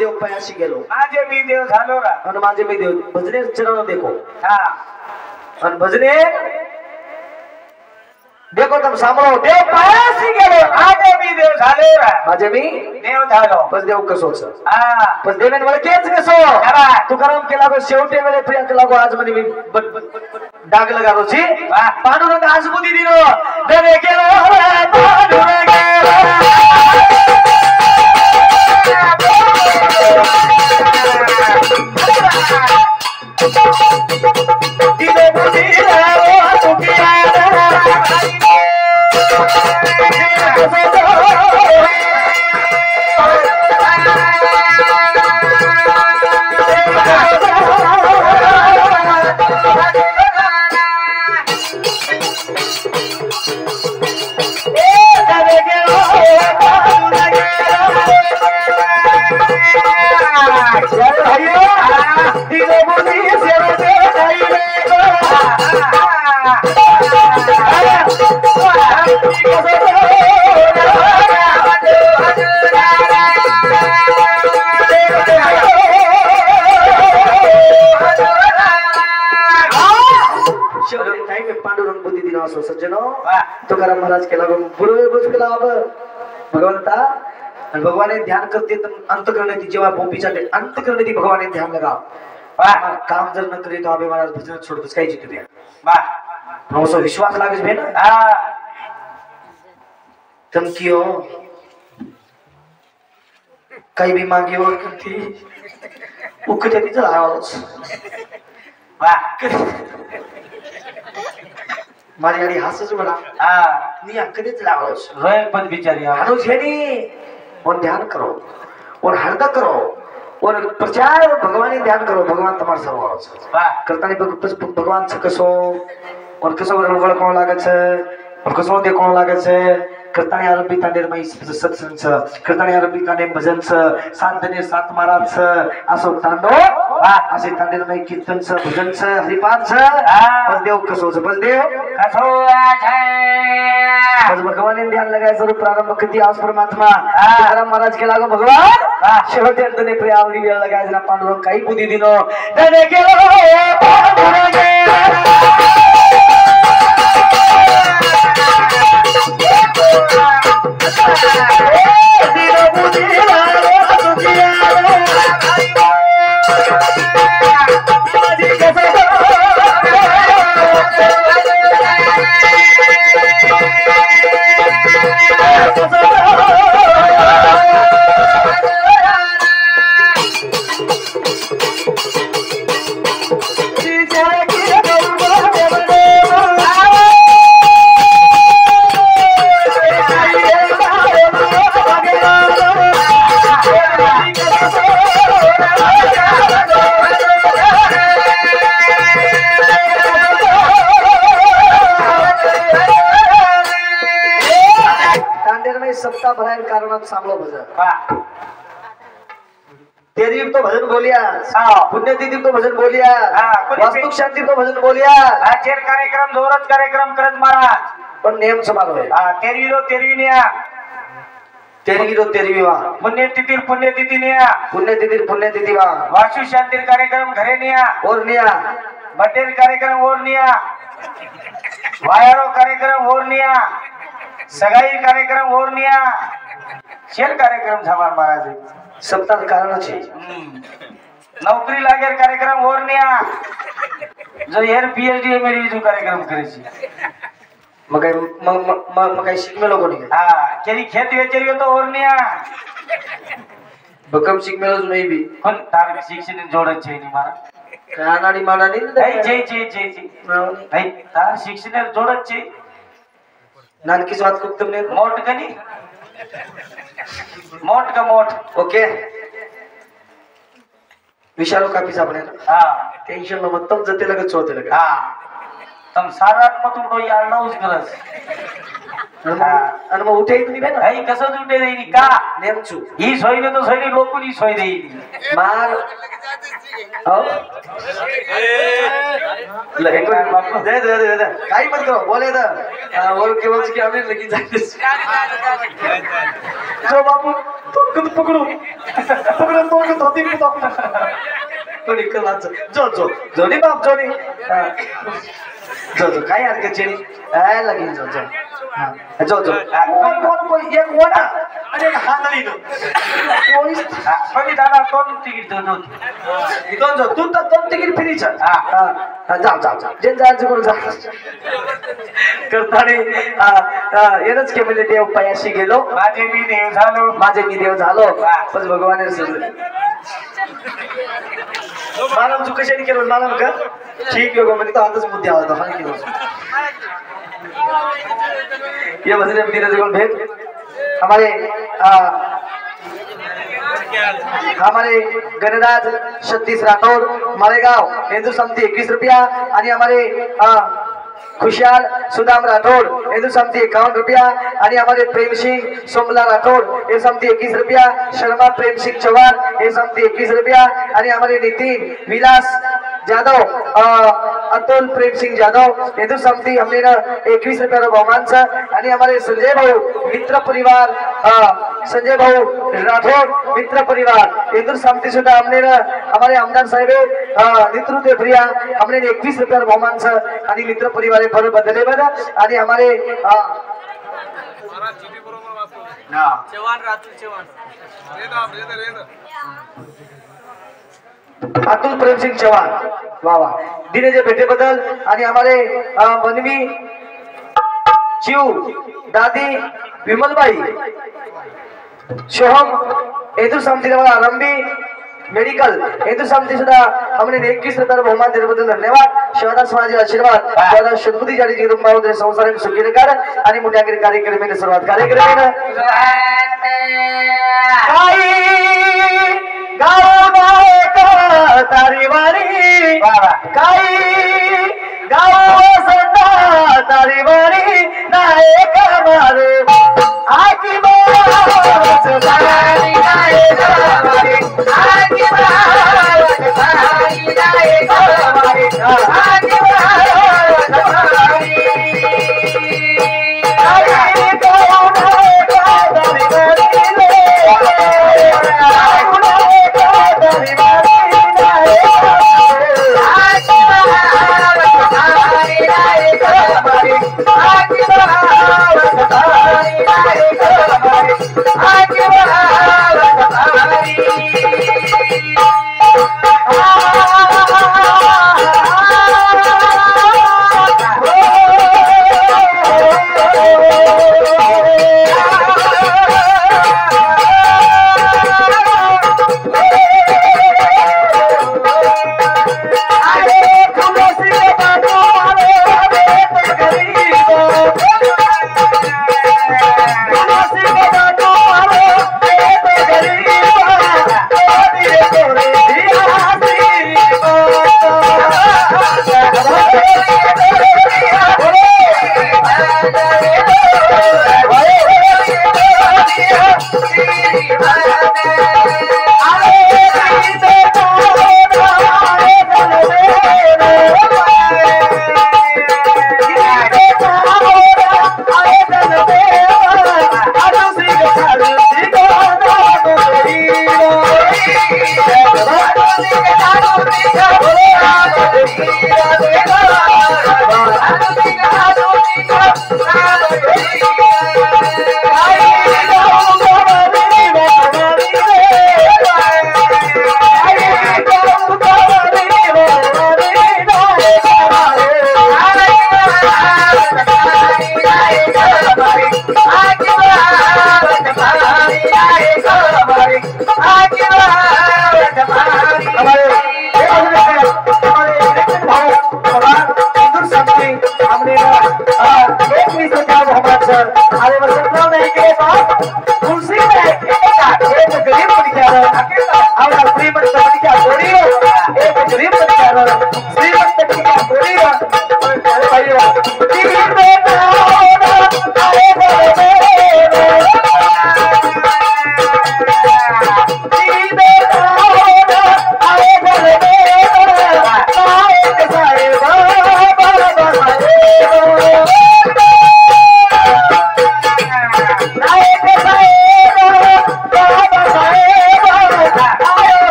[SPEAKER 1] देव पायाशी गेलो
[SPEAKER 2] माझे मी देव झालो रा
[SPEAKER 1] आणि माझे मी देव भजने चरण देखो
[SPEAKER 2] हा
[SPEAKER 1] आणि भजने देखो तुम सांभाळो देव पायाशी गेलो
[SPEAKER 2] माझे मी देव झालो रा
[SPEAKER 1] माझे मी
[SPEAKER 2] देव झालो
[SPEAKER 1] बस देव कसोच
[SPEAKER 2] हा
[SPEAKER 1] बस देवेन वळकेच कसो तू करम केला गो शेवटे वेळे प्रिया केला गो आज म्हणे मी डाग लगालो छी पांडुरंग आज बुद्धी दिलो देवे गेलो पांडुरंग दिले बुद्धी लावो तुकिया पांडुरंग बुद्धी दिनो असो सज्जनो तुकाराम महाराज केला बुडवे बुज केला भगवंता आणि भगवान ध्यान करते अंत करने ती जेव्हा बोंबीचा अंत करने ती भगवान ध्यान लगा काम जर न करे तो अबे महाराज भजन छोड़ बस काही जित दिया वाह तो विश्वास लागेच भे ना तुम कियो काही भी मांगियो करती उकते भी चलावस वाह माझी गाडी हसच बडा मी कधीच लावस
[SPEAKER 2] रोय पद बिचारी
[SPEAKER 1] अनुज हेनी और ध्यान करो और हृदय करो और प्रचार और भगवान ध्यान करो भगवान तुम्हारा सर्व करता भगवान से कसो और कसो रगड़ कोण लागत और कसो दे कोण लागत करताना आरंभी तांडेर माई सत्संग करताना आरंभी तांडे भजन सात धने सात महाराज असो तांडो असे तांडेर माई कीर्तन भजन हरिपाठ बस देव कसो बस देव
[SPEAKER 2] कसो
[SPEAKER 1] बस भगवान ध्यान लगायचं प्रारंभ किती आज परमात्मा तुकाराम महाराज केला गो भगवान शेवटी अंतने प्रियावली वेळ लगायचं ना पांडुरंग काही बुद्धी दिनो त्याने केलं पांडुरंग सप्ताह भरायन कारणात सांभळो भजन तेरी तो भजन बोलिया पुण्यतिथी तो भजन बोलिया वास्तुक शांती तो भजन बोलिया
[SPEAKER 2] चेर कार्यक्रम जोरच कार्यक्रम करत महाराज
[SPEAKER 1] पण नेम समान होय
[SPEAKER 2] तेरवी रो तेरवी निया
[SPEAKER 1] तेरवी रो तेरवी वा
[SPEAKER 2] पुण्यतिथी निया
[SPEAKER 1] पुण्यतिथी वा
[SPEAKER 2] वास्तु शांती कार्यक्रम घरे निया
[SPEAKER 1] और निया
[SPEAKER 2] बर्थडे कार्यक्रम और निया वायरो कार्यक्रम और निया सगाई कार्यक्रम और निया शेर कार्यक्रम झामार महाराज
[SPEAKER 1] सप्ताह कारण छे
[SPEAKER 2] नौकरी लागेर कार्यक्रम और निया जो यार पीएचडी मेरी जो कार्यक्रम करे छी
[SPEAKER 1] मग काही शिकमेलो कोणी
[SPEAKER 2] हां केली खेत वेचरी तो और निया
[SPEAKER 1] भक्कम शिकमेलोच नाही बी
[SPEAKER 2] पण तार शिक्षण जोडत छे नी मारा
[SPEAKER 1] कानाडी मानाडी
[SPEAKER 2] नाही जे नाही तार शिक्षण जोडत छे
[SPEAKER 1] नानकीच वात खूप तुमने
[SPEAKER 2] मोठ कनी मोठ का मोठ
[SPEAKER 1] ओके विचारो कापीस आपण
[SPEAKER 2] हा
[SPEAKER 1] टेन्शन न मग तम जते लगत होते लगे
[SPEAKER 2] हा तम सारात मत उठो यार ना उस गरज
[SPEAKER 1] आणि मग उठे तुम्ही बे ना
[SPEAKER 2] भाई कसं जुटे देईनी का
[SPEAKER 1] नेमचू
[SPEAKER 2] ही सोयने तो सोयने लोकनी सोय देईनी
[SPEAKER 1] मार हो दे काही मत करो बोले तर वो केवळ की आम्ही लगेच जाते जो बापू तो पकडू तो धोती को बापू तो निकल जोनी बाप जोनी जो काय हरकत नाही काय लगीन जो कोण एक वोटा आणि एक हांदळी नो कोणी
[SPEAKER 2] कोणी दादा दोन तिकीट
[SPEAKER 1] दोन तू तर दोन तिकीट फ्रीच जा जे जायचं करून जा करताने येणच केले देव पायाशी गेलो
[SPEAKER 2] माझे मी देव झालो
[SPEAKER 1] पण भगवान मालम तू कशाने केलं मालम का ठीक आहे म्हणजे तो आताच मुद्दे होता हा केलं ये वजीर अमीर जगन भेट हमारे गणराज 36 राठौर मालेगांव हिंदू समिति 21 रुपया आणि हमारे खुशहाल सुदाम राठौर हिंदू समिति 51 रुपया आणि हमारे प्रेम सिंह सोमला राठौर ये समिति 21 रुपया शर्मा प्रेम सिंह चौहान ये समिति 21 रुपया आणि हमारे नितिन विलास जाधव अतुल प्रेम सिंह जाधव हिंदू समिति हमने 21 रुपया बहुमान आणि हमारे संजय भाऊ मित्र परिवार संजय भाऊ राठौर मित्र परिवार हिंदू समिति सुद्धा हमने हमारे आमदार साहेब नेतृत्व प्रिया हमने 21 रुपया बहुमान आणि मित्र परिवार भर बदले बघा आणि हमारे अतुल प्रेम सिंह चौहान वाह वाह दिनेच्या भेटेबद्दल आणि हमारे बनवी चिव दादी विमलबाई सोहम हेतु समिति आरंभी मेडिकल हेतु समिति सुद्धा हमने 21 रुपये बहुमान दिल्याबद्दल धन्यवाद शहरा समाज आशीर्वाद शहरा शुद्धबुद्धी जाडी जगदंबा संसार सुखी कर आणि मुंड्यागिरी कार्यक्रमाने सुरुवात कार्यक्रमाने तारीवारी काही गाव सदा तारीवारी नायक मारे आकी बात तारी नायक मारे आकी बात तारी नायक मारे आकी बात तारी काही गाव हमने एक भी सरकार मोहम्मद सर अरे बस इतना नहीं के बाद आवडा श्रीमंत मणक्या गोरीवर एक गरीब मणक्यावर श्रीमंत मणक्या गोरीवर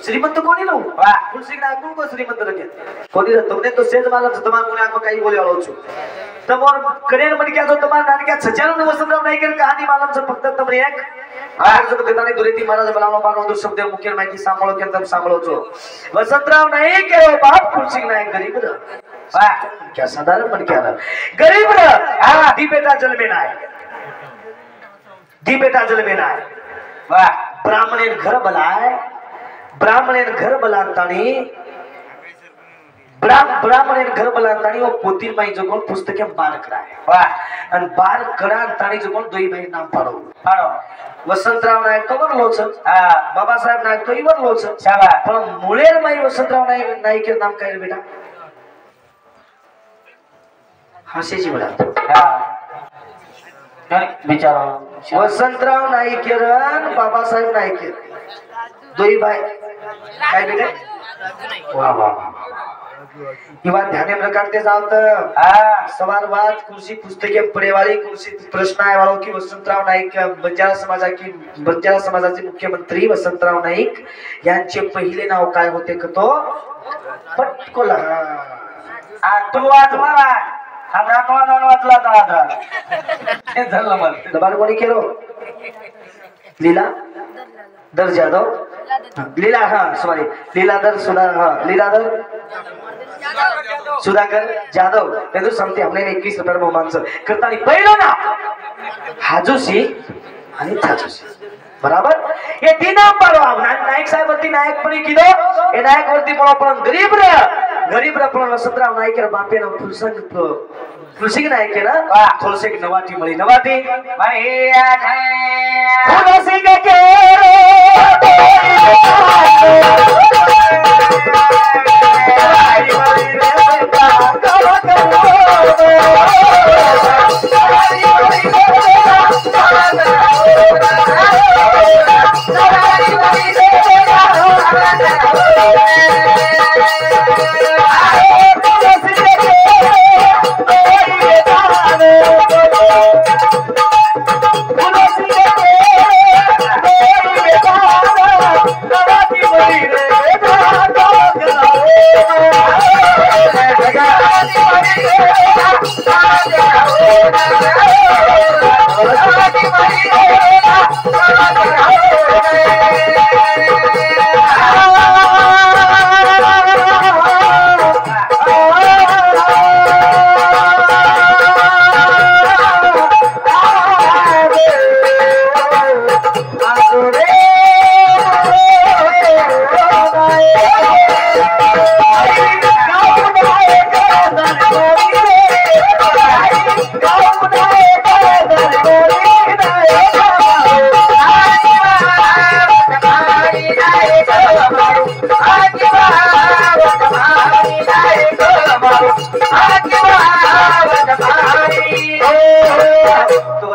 [SPEAKER 1] श्रीमंत कोणी लो तुलसी नायक को श्रीमंत रखे कोणी तुमने तो सेज मालूम से तमाम कोने आको कई बोले वालो छु तमोर करेन मन क्या जो तमाम नान क्या सजानो वसंतराव नायक कहानी मालूम से फक्त तुमने एक आज जो गतानी दुरेती महाराज बलानो बानो दो शब्द मुख्य माहिती सांभळो के तम सांभळो छो वसंतराव नायक के बाप तुलसी नायक गरीब र वाह क्या साधारण मन क्या गरीब र हां दी बेटा जल में ना दी बेटा जल में ना वाह ब्राह्मणेन घर बलाय ब्राह्मणेन घर बलांतानी ब्राह्मणेन घर बलांतानी वो पोती माई जो कोण पुस्तके बार कराय वाह अन बार करांतानी जो कोण दोई भाई नाम पाडो वसंतराव नायक कवर लोच हां बाबा साहेब नायक तो इवर लोच शाबा पण मुळेर माई वसंतराव नायक के नाम काय रे बेटा हसेची बडा हां काय बिचारा वसंतराव नायक रन बाबा साहेब नायक दोई भाई काय बेटे वाह वाह वाह बात ध्यान में रखते जाओ तो सवाल बात कुर्सी पुस्तके पढ़े वाली कुर्सी प्रश्न आए वालों की वसंतराव नाईक बंजारा समाजाचे मुख्यमंत्री वसंतराव नाईक यांचे पहिले नाव काय होते तो पटकोला तू वाचला हमरा तो नाव वाचला था हे झालं मला दबार कोणी केलो लीला दर जाधव लीला हाँ सॉरी लीलाधर लीलाधर सुधाकर जाधव तो समते हमने 21 रुपये बहुमान करता पहिलं ना हाजूसी आणि थाजूसी बराबर ये तीन नाम पाडो नायक साहेब वरती नायक पणी कीधो ए नायक वरती पण गरीब र पण वसंतराव नायक रे बापे न तुलसी नायक के ना तुलसी की नवाटी मळी नवाटी भाई तुलसी के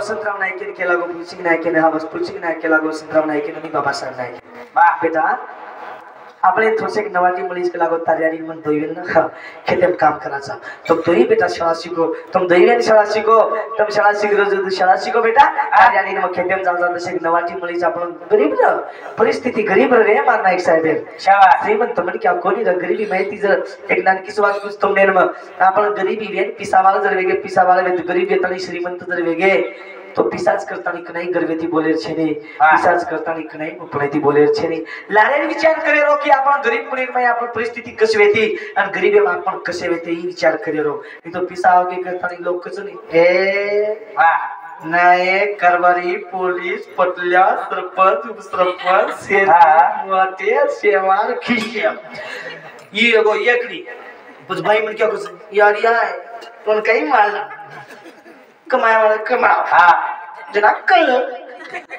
[SPEAKER 1] वसंतराव नायकेने केला गो पुलसिंग नायकेने हा बस पुलसिंग नायक केला गो वसंतराव नायकेने आणि बाबासाहेब नायक वाह बेटा આપણે થોડેક નવાટી મળી કે લાગો તારી મન દોઈવેન ના ખેતમ કામ કરાचा तुम दोही बेटा शाळा शिको तुम दोहीवेन शाळा शिको तुम शाळा शिकरो जो शाळा शिको बेटा तारी मग खेतम जाऊ जाऊ तसे नवाटी मળી आपण गरीब ना परिस्थिती गरीब रे मारना एक साहेब शाळा श्रीमंत म्हण की कोणी गरीबी माहिती जर एक नानकी सुवात कुछ तुम ने आपण गरीबी वेन पिसावाला जर वेगे पिसावाला वेन गरीब येतानी श्रीमंत जर वेगे तो पिसाच करतानी कनाई गरवेती बोलेर छे ने पिसाच करतानी कनाई उपनेती बोलेर छे ने लारे विचार करेरो की आपण गरीब पुणे में आपण परिस्थिती कशी वेती आणि गरीबे में आपण कसे वेते ही विचार करेरो ई तो पिसा आगे करतानी लोक कस नाही ए नाही कारभारी पोलीस पटल्या सरपंच उपसरपंच सेना वाटे सेवार खिशिया ई एगो एकडी बुझ भाई मन क्या कुछ यार यार कोण काही मारला कमाया वाला कमाओ हाँ जना कल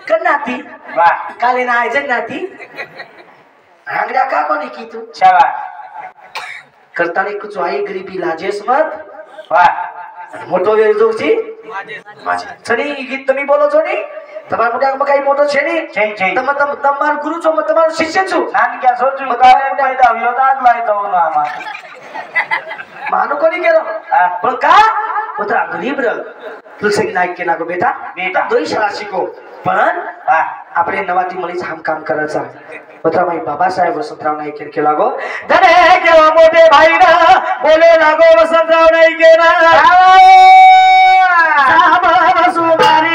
[SPEAKER 1] करनाती वाह काले ना जन्नाती आंगड़ा का कोनी की तू शाबाश करता नहीं कुछ आई गरीबी लाजेस मत वाह मोटो वेळ जोची माझे छनी गीत तुम्ही बोलो છો ની તમાર મોટા કઈ મોટો છે ની તમાર ગુરુ છો તમાર શિષ્ય છું નાન ક્યાં સોચું કાલે પૈદા આવ્યો તાજ લાઈ તો ના માનો કોની કેરો પણ કા उतरा गरीब र तुलसी नायक केला गो बेटा बेटा दोही शाळा शिको पण आपले नवाटी मळीच हम काम करायचा उतरा भाई बाबासाहेब वसंतराव नाईक केला गो धने केवा मोठे भाई ना बोले लागो वसंतराव नाईक ना सामा सुमारी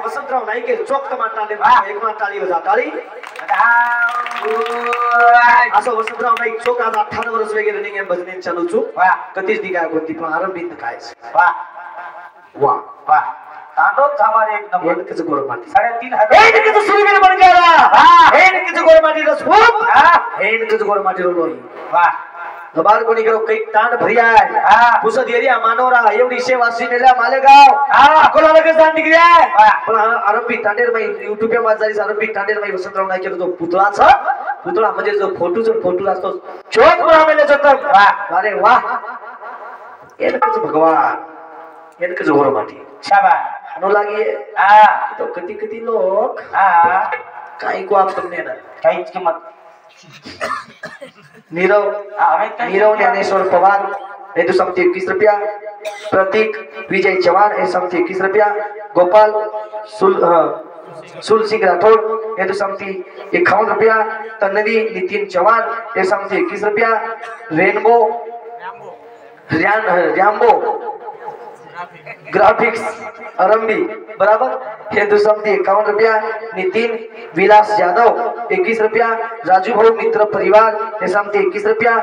[SPEAKER 1] वसंतराव नाईक चोक मारताले एक मारताली जाताली असं वसंतराव नाईक चोक आज 18 वर्ष वेगे रनिंग एम भजने चालू छु वाह कतीच दिगा कोणती पण आरंभित काय वाह वाह वाह तांडो थावार एक नंबर एकच गोरमाटी 3500 एकच सुरवीर बन गेला वाह एकच गोरमाटी रो खूप एकच गोरमाटी रो लोई वाह दबार कोणी करो काही तांड भरिया हां पुसद एरिया मानोरा एवढी सेवासी नेल्या मालेगाव हां कोला लगेच दांड निघल्या पण आरंभी तांडेर बाई YouTube वर वाजारी आरंभी तांडेर बाई वसंतराव नाईक जो पुतळाचा पुतळा म्हणजे जो फोटो असतो चोक बनावले जातात वाह अरे वाह एकच भगवान एकच गोरमाटी शाबाश अनु लागिए हां तो कधी लोक हां काही को आप तुमने ना काहीच किंमत नीरव ज्ञानेश्वर पवार हे तो समती 21 रुपया प्रतीक विजय चौहान हे समती 21 रुपया गोपाल सुल सिंह राठौड़ हे तो समती 51 रुपया तन्वी नितिन चौहान हे समती 21 रुपया रेनबो रैम्बो ग्राफिक्स आरंभी बराबर हे तो समती 51 रुपया नितिन विलास यादव 21 रुपया राजू भाऊ मित्र परिवार हे समती 21 रुपया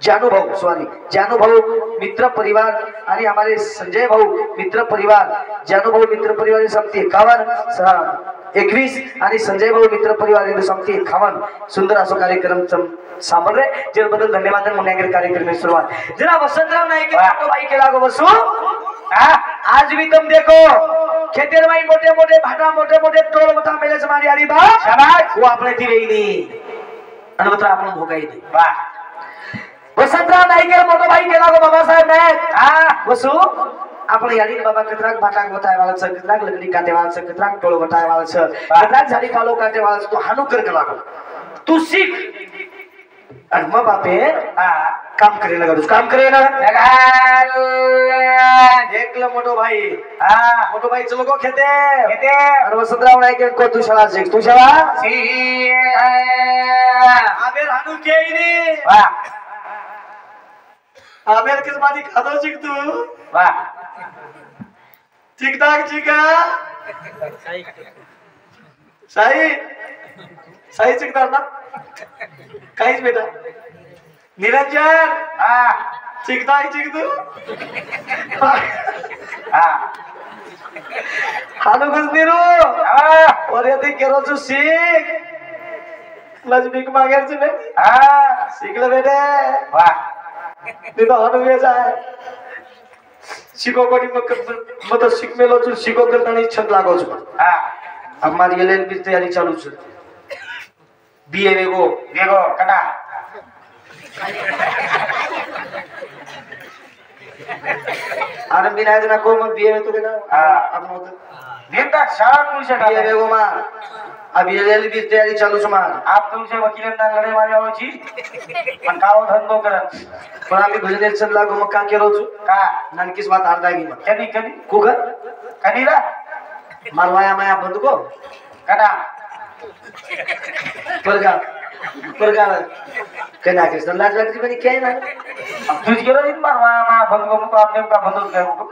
[SPEAKER 1] जानू भाऊ मित्र परिवार आणि हमारे संजय भाऊ मित्र परिवार जानू भाऊ मित्र परिवार हे समती 51 आणि संजय भाऊ मित्र परिवार हे समती 51 सुंदर असो कार्यक्रम सांभळे जे बदल धन्यवाद म्हणण्याकडे कार्यक्रम सुरुवात जरा वसंतराव नाईक तो भाई केला गो बसू आज भी तुम देखो खेतेर भाई मोटे मोटे भाटा मोटे मोटे टोल बता मेले समारी आली बा शाबाश वो आपने ती वेईनी आणि मात्र आपण भोगाई दी वाह वसंतराव नाईक मोठो भाई केला गो बाबासाहेब नाईक बसू आपण याली बाबा कतराक भाटाक बताय वाला छ कतराक लकडी काटे वाला छ कतराक टोल बताय वाला छ कतराक झाडी पालो काटे वाला तो हानु कर के लागो तू सीख और माँ बापे काम करे लगा काम करे ना देख लो मोटो भाई चलो को खेते और वसंतराव नाईक को तू शाळा शिक तू शाळा आबेर हानु केईनी वाह आबेर किस बाजी खादो शिक तू वाह ठीक ठाक चिका सही चिकदार ना काहीच बेटा निरंजन चिकता चिक तू हानु कुछ निरू और यदि केरो जो सीख लजबिक मांगेर से सीख ले बेटे वाह नहीं तो हानु ये जाए शिको कोणी मत शिकमेलो छु शिको करताना इच्छा लागो छु हमारी एलएलबी तयारी चालू छु बीए वेगो
[SPEAKER 2] वेगो कना
[SPEAKER 1] आनंद बिनायक ना को मग बीए वेतो का आपण होतं
[SPEAKER 2] नेमका शाळा कुणच्या
[SPEAKER 1] बीए वेगो मा अभी एलएलबी तयारी चालू छ मा
[SPEAKER 2] आप तुमचे वकिलांना लढाई मारायची पण काळो धंदो करत
[SPEAKER 1] पण आम्ही भजन एक्शन लागू मग का केलो छु
[SPEAKER 2] का
[SPEAKER 1] नानकीस बात हारदागी मग
[SPEAKER 2] कधी कधी
[SPEAKER 1] कुग
[SPEAKER 2] कनीरा
[SPEAKER 1] मारवाया माया बंद को
[SPEAKER 2] कना
[SPEAKER 1] परगा कना के लाज लगती बनी क्या है ना
[SPEAKER 2] तुझ गेलो इन मारवाया मा बंदो मुको आपने का बंदो गयो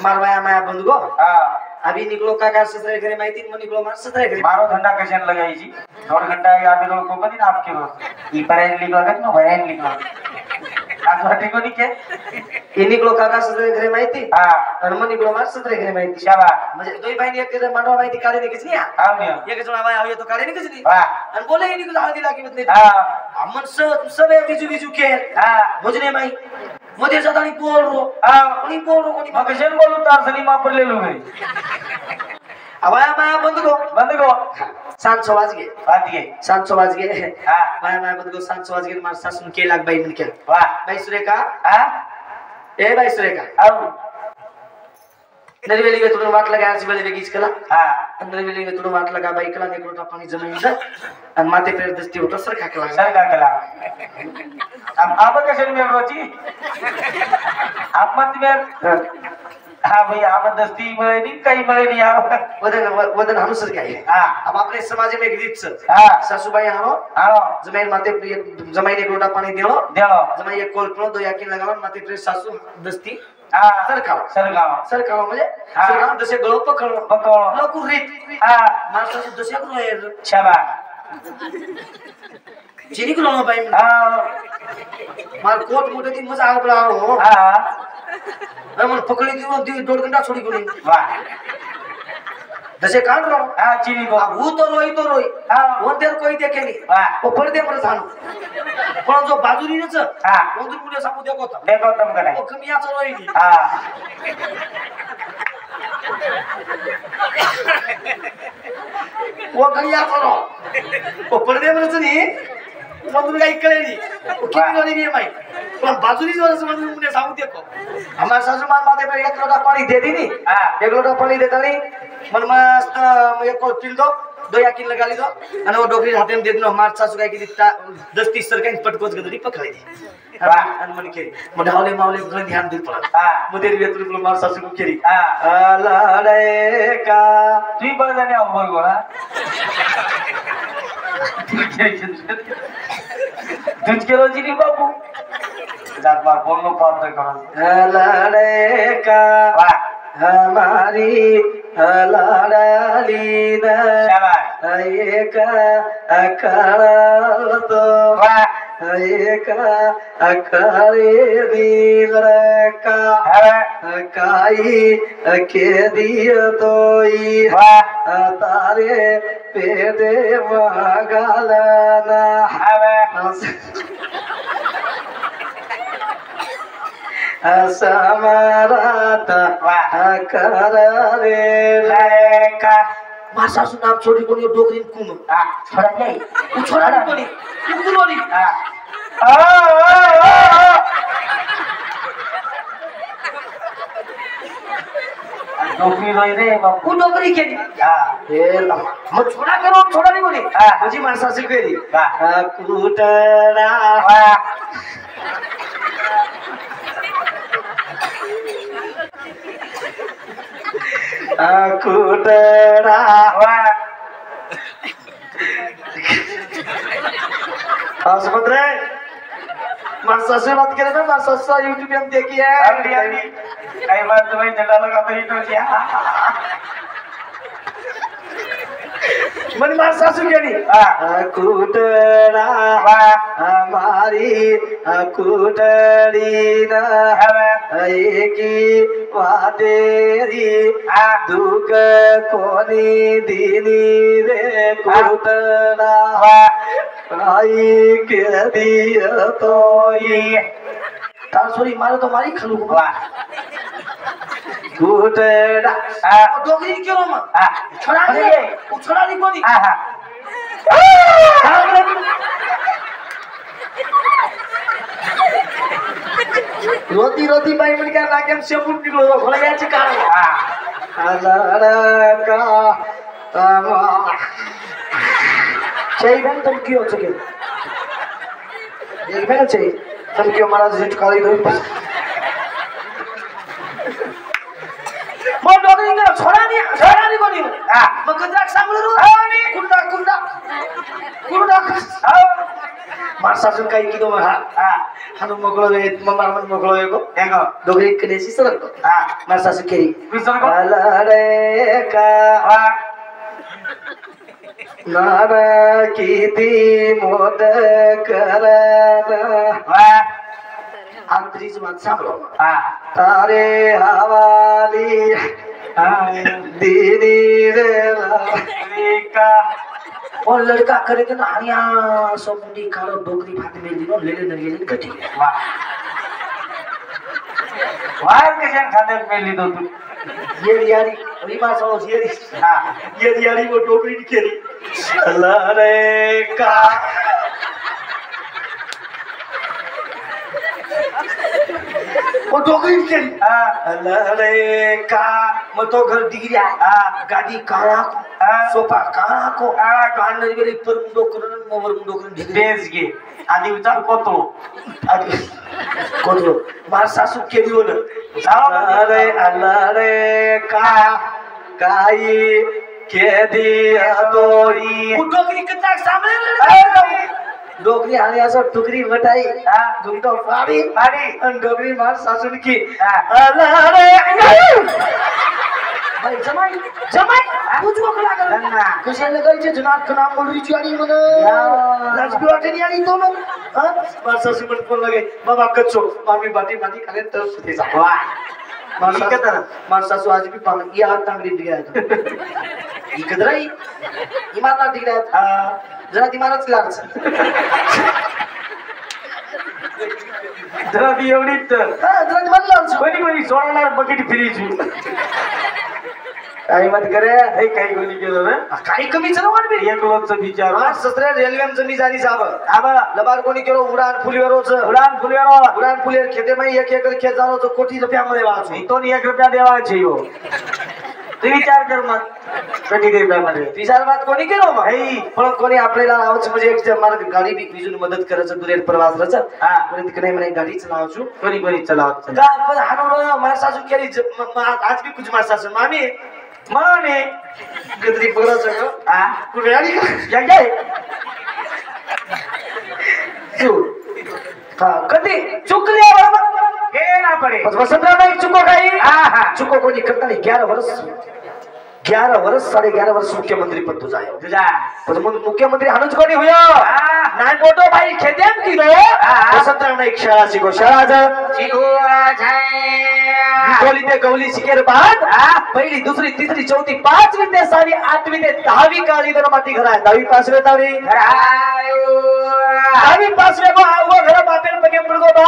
[SPEAKER 1] मारवाया माया बंद को
[SPEAKER 2] हां
[SPEAKER 1] अभी निकलो काका ससरे घरे माहिती मग निकलो मार ससरे घरे
[SPEAKER 2] मारो धंदा कशाने लगायची 2 घंटा आम्ही लोक को कधी नाप केलो ई पर्यंत लिखला का नो पर्यंत लिखला आज वाटी को निके
[SPEAKER 1] ये निकलो काका ससरे घरे माहिती
[SPEAKER 2] हां
[SPEAKER 1] आणि मग निकलो मार ससरे घरे माहिती
[SPEAKER 2] शाबा
[SPEAKER 1] म्हणजे दोई बहिणी एक के मांडवा माहिती काढे निकच नाही
[SPEAKER 2] हां ने
[SPEAKER 1] एक जण आवा ये तो काढे निकच नाही
[SPEAKER 2] वाह
[SPEAKER 1] आणि बोले ये निकलो हळदी लागी बदले
[SPEAKER 2] हां
[SPEAKER 1] अमन सबे बिजू बिजू के
[SPEAKER 2] हां
[SPEAKER 1] भोजने माई मध्ये जातानी बोल रो
[SPEAKER 2] हां
[SPEAKER 1] कोणी बोल रो कोणी
[SPEAKER 2] मग कशाने बोलू तार सनी वापरलेलो गई
[SPEAKER 1] आवाया माया बंद को सांच वाज गे
[SPEAKER 2] बात ये
[SPEAKER 1] सांच वाज गे
[SPEAKER 2] हां
[SPEAKER 1] माया माया बंद को सांच वाज गे मार सासून के लाग बाई म्हणके
[SPEAKER 2] वाह
[SPEAKER 1] बाई सुरेखा
[SPEAKER 2] हां
[SPEAKER 1] ए बाई सुरेखा
[SPEAKER 2] आओ
[SPEAKER 1] नरवेली में तुडून वाट लगायची वेळी वेगळीच कला
[SPEAKER 2] हां
[SPEAKER 1] नरवेली में तुडून वाट लगा बाई कला निकलो पाणी जमीन जा आणि माते पेर दस्ती होतो सर खाकला
[SPEAKER 2] सर का कला अब आप कशाने मेल रोची आप मत मेल हां भाई आप दस्ती में नहीं कहीं मळे नहीं आओ
[SPEAKER 1] वदन अनुसार काय
[SPEAKER 2] हां
[SPEAKER 1] अब आपले समाज में एक रीत
[SPEAKER 2] हां
[SPEAKER 1] सासूबाई हानो
[SPEAKER 2] आओ
[SPEAKER 1] जमाई माते जमाई ने लोटा पाणी देलो
[SPEAKER 2] देलो
[SPEAKER 1] जमाई एक कोल दो याकीन लगावा माते पेर सासू दस्ती
[SPEAKER 2] हां
[SPEAKER 1] सरकाव म्हणजे
[SPEAKER 2] हा.
[SPEAKER 1] सरकाव जसे गळो पकडलो
[SPEAKER 2] पकड़ो
[SPEAKER 1] लोक रीत
[SPEAKER 2] हां
[SPEAKER 1] माणसाचे जसे रोयर
[SPEAKER 2] शाबा
[SPEAKER 1] चिनी कुलो बाई
[SPEAKER 2] हां
[SPEAKER 1] मार कोट मोठे ती मजा आवला हो
[SPEAKER 2] हां
[SPEAKER 1] मन पकडी दी 2 घंटा छोडी कोणी
[SPEAKER 2] वाह
[SPEAKER 1] जसे काढ रो
[SPEAKER 2] हां चीनी को
[SPEAKER 1] वो तो रोई
[SPEAKER 2] हां
[SPEAKER 1] वंतेर कोई देखे नहीं
[SPEAKER 2] वाह
[SPEAKER 1] वो पडदे पर जानो पण जो बाजूरी नच
[SPEAKER 2] हां
[SPEAKER 1] वंतूर मुले सांगू देखो तो
[SPEAKER 2] देखो तुम करे
[SPEAKER 1] वो कमी याचा रोई नी
[SPEAKER 2] हां
[SPEAKER 1] वो कमी याचा रो वो पडदे पर नी वंतूर काही कळे नी वो किती रोई नी माई पण बाजूरी जो असं वंतूर मुले सांगू देखो हमार सासू मान माथे पे एक लोटा पानी दे दी नी
[SPEAKER 2] हां
[SPEAKER 1] एक लोटा पानी देता नी मन मस्त एक को पिल दो 2 याकीन लगा ली दो आणि वो डोकरी हाते में दे दो हमार सासू काय की 10-30 सरकाई पटकोच गदरी पकड़ी दी आणि मन के मढावले मावले गण ध्यान दे पडा
[SPEAKER 2] हां
[SPEAKER 1] मध्ये वेतरू मार सासू को केरी
[SPEAKER 2] हां
[SPEAKER 1] लाडे का
[SPEAKER 2] तुई बळ जाने आओ बोल गोळा तुझके रोजी नहीं बाबू जात बार बोलनो पाप करो
[SPEAKER 1] लाडे का
[SPEAKER 2] वाह
[SPEAKER 1] हमारी लाडाली ना
[SPEAKER 2] शाबाश
[SPEAKER 1] एक अकाळ तो
[SPEAKER 2] वाह
[SPEAKER 1] एक अकाळे नीलका
[SPEAKER 2] हां
[SPEAKER 1] काई के दियो तोई
[SPEAKER 2] वाह
[SPEAKER 1] तारे पेटे महागालना
[SPEAKER 2] हां
[SPEAKER 1] असमारात
[SPEAKER 2] वाह
[SPEAKER 1] कर रे
[SPEAKER 2] लेका
[SPEAKER 1] मार सासू नाम छोड़ी कोणी डोकरीन कुम
[SPEAKER 2] हां छोड़ा जाई
[SPEAKER 1] छोड़ा नहीं कोणी कुम कोणी
[SPEAKER 2] हां ओ डोकरी रोई रे बाबू
[SPEAKER 1] वो डोकरी केली
[SPEAKER 2] हां
[SPEAKER 1] ए मग छोड़ा नहीं कोणी
[SPEAKER 2] हां
[SPEAKER 1] माझी माणसाची केली
[SPEAKER 2] वाह
[SPEAKER 1] कुटणा
[SPEAKER 2] वाह
[SPEAKER 1] कुटणा
[SPEAKER 2] वाह
[SPEAKER 1] समझ रहे माणसा से बात करें ना माणसा सा यूट्यूब पे हम देखी है
[SPEAKER 2] अभी कई बार तो भाई झंडा लगा तो हिट हो गया
[SPEAKER 1] मन माणसा से केली कुटणा हमारी कुटड़ी ना एकी वादेरी दुख कोनी दिनी रे कुटणा आई के दिया तो ये सॉरी मारो तो मारी खलू
[SPEAKER 2] वाह
[SPEAKER 1] कुटड़ा डोगरी क्यों म छोड़ा नहीं कोनी
[SPEAKER 2] हां हां
[SPEAKER 1] होती बाई म्हणजे काय नाक्यात शेपूट निघलो मला याची कारण का चाहिए तुम क्यों हो सके एक मैंने चाहिए तुम क्यों हमारा जिट काली दो मग डोकरी का छोड़ा नहीं कोणी मग कंत्राट सांगलो कुंडा कुंडा कुंडा माणसासून काही किलो हानु मोकळो मग मारमन मोकळो येगो हेगो डोकरी कनेसी सरक माणसासून केरी विसरगो रे का नारा किती मोद करना आंतरीच बात सांभळो तारे हवाली दीनी रे का और लड़का करे के नानिया सब मुंडी खालो डोकरी भात में दिनो लेले नरिये कटी
[SPEAKER 2] वार के जन खाते में ली दो तू
[SPEAKER 1] ये यारी रीमा सो ये यारी वो डोकरी की खेली अल्लाह रे का वो डोकरी की खेली अल्लाह रे का मग तो घर दिगऱ्या गाडी काळा सोफा काळा को गांडर गेली पर डोकरन मोवर डोकरन
[SPEAKER 2] बेस घे आधी विचार कोतो
[SPEAKER 1] आधी कोतो मार सासू केली होन अल्लाह रे का काई केदी तोरी डोकरी कितना सामने डोकरी आणि असं टुकरी वटाई गुंडो फाडी आणि डोकरी मार सासून की अल्लाह रे भाई जमाई पूछो कला कर कशाला गायचे जुनाट का नाम बोलरी चुआडी मन लाजबी वाटे नहीं आनी तो मन मार सासू मन फोन लगे बाबा कच्चो मामी बाटी खाले तर सुते जा वाह मार सासू आज भी पान या टांगली दिया है इकदराई इमानदार दिख रहा है जरा दिमागच लागच
[SPEAKER 2] जरा दी एवढी तर
[SPEAKER 1] जरा दिमाग लागच
[SPEAKER 2] कोणी सोडणार बकेट फिरीची
[SPEAKER 1] काही मत करे
[SPEAKER 2] हे काही कोणी केलं ना
[SPEAKER 1] काही कमी चला वाट बी
[SPEAKER 2] एक लोकचं विचार
[SPEAKER 1] ससरे रेल्वेचं मी जाणी साब आबा लबार कोणी केलो उडान फुलीवरोच उडान फुलीवर खेते मै 1 एकर खेत जानो तो कोटी रुपया मध्ये वाचो
[SPEAKER 2] तो 1 रुपया देवायचे हो तू विचार कर मग कधी रुपया मध्ये
[SPEAKER 1] विचार बात कोणी केलो मग हे पण कोणी आपल्याला आवच म्हणजे एक मार गाडी बी बिजून मदत करायचं दुरेर प्रवास रच कोणी तिकडे म्हणे गाडी चलावचू
[SPEAKER 2] कोणी चलावच
[SPEAKER 1] का पण हानो मार सासू केली आज भी कुछ मार सासू मामी
[SPEAKER 2] माने
[SPEAKER 1] गदरी पकडायचं का कुठे आली का
[SPEAKER 2] जाय
[SPEAKER 1] कधी चुकले बरोबर
[SPEAKER 2] हे ना पडे
[SPEAKER 1] वसंतराव नाईक चुको काही चुको कोणी करता नाही 11 वर्ष 11.5 वर्ष मुख्यमंत्री पद तुझा पण मग मुख्यमंत्री हानुच कोणी होय नाही मोठो भाई खेदेम की दो वसंतराव नाईक शाळा शिको गोली ते गवली शिकेर बाद पहिली दुसरी तिसरी चौथी पाचवी ते 6वी 8वी ते 10वी काली दोन माती घर आहे 10वी पासवे तावरी 10वी पासवे को वो घर बापेर पगे पडगो बा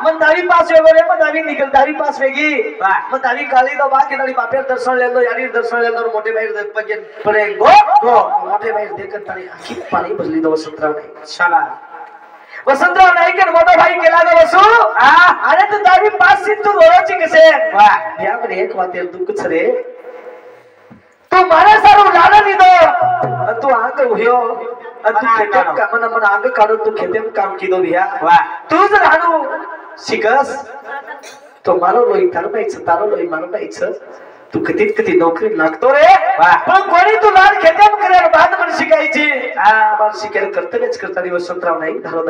[SPEAKER 1] मन 10वी पासवे गोरे मग 10वी निकल 10वी पासवे गी मग 10वी काली दो बा के नडी बापेर दर्शन लेलो यारी दर्शन लेलो मोठे भाई पगे पडे गो मोठे भाई देखत तारी आखी पाणी बसली दो वसंतराव नाईक शाला वसंतराव नाईक के मोठा भाई केला गो वसू अरे तू 10वी पास सी तू रोची कसे वाह या पण एक वातेर दुःख छरे तू मारे सारू लाला नी दो तू आंग होयो तू खेतेम काम मन आंग काढून तू खेतेम काम की दो भैया वाह तू जर हाणू शिकस तो मारो लोई तारो लोई मारो पाहिचं तू किती नोकरी लागतो रे पण कोणी तू लाल खेतेम करे बाद मन शिकायची मन शिकेल कर्तव्यच करता दिवस वसंतराव नाईक धारो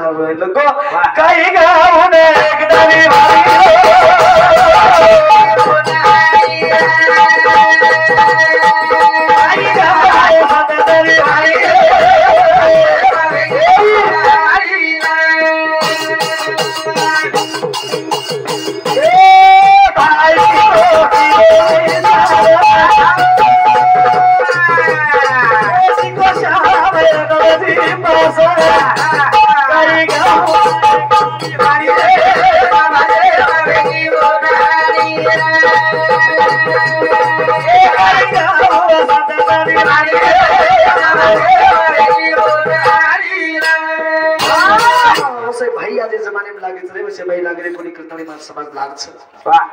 [SPEAKER 1] लोको काही गावून एकदारी जे जमाने में लागे चले वैसे भाई लागे कोणी करतानी मार समाज लागछ वाह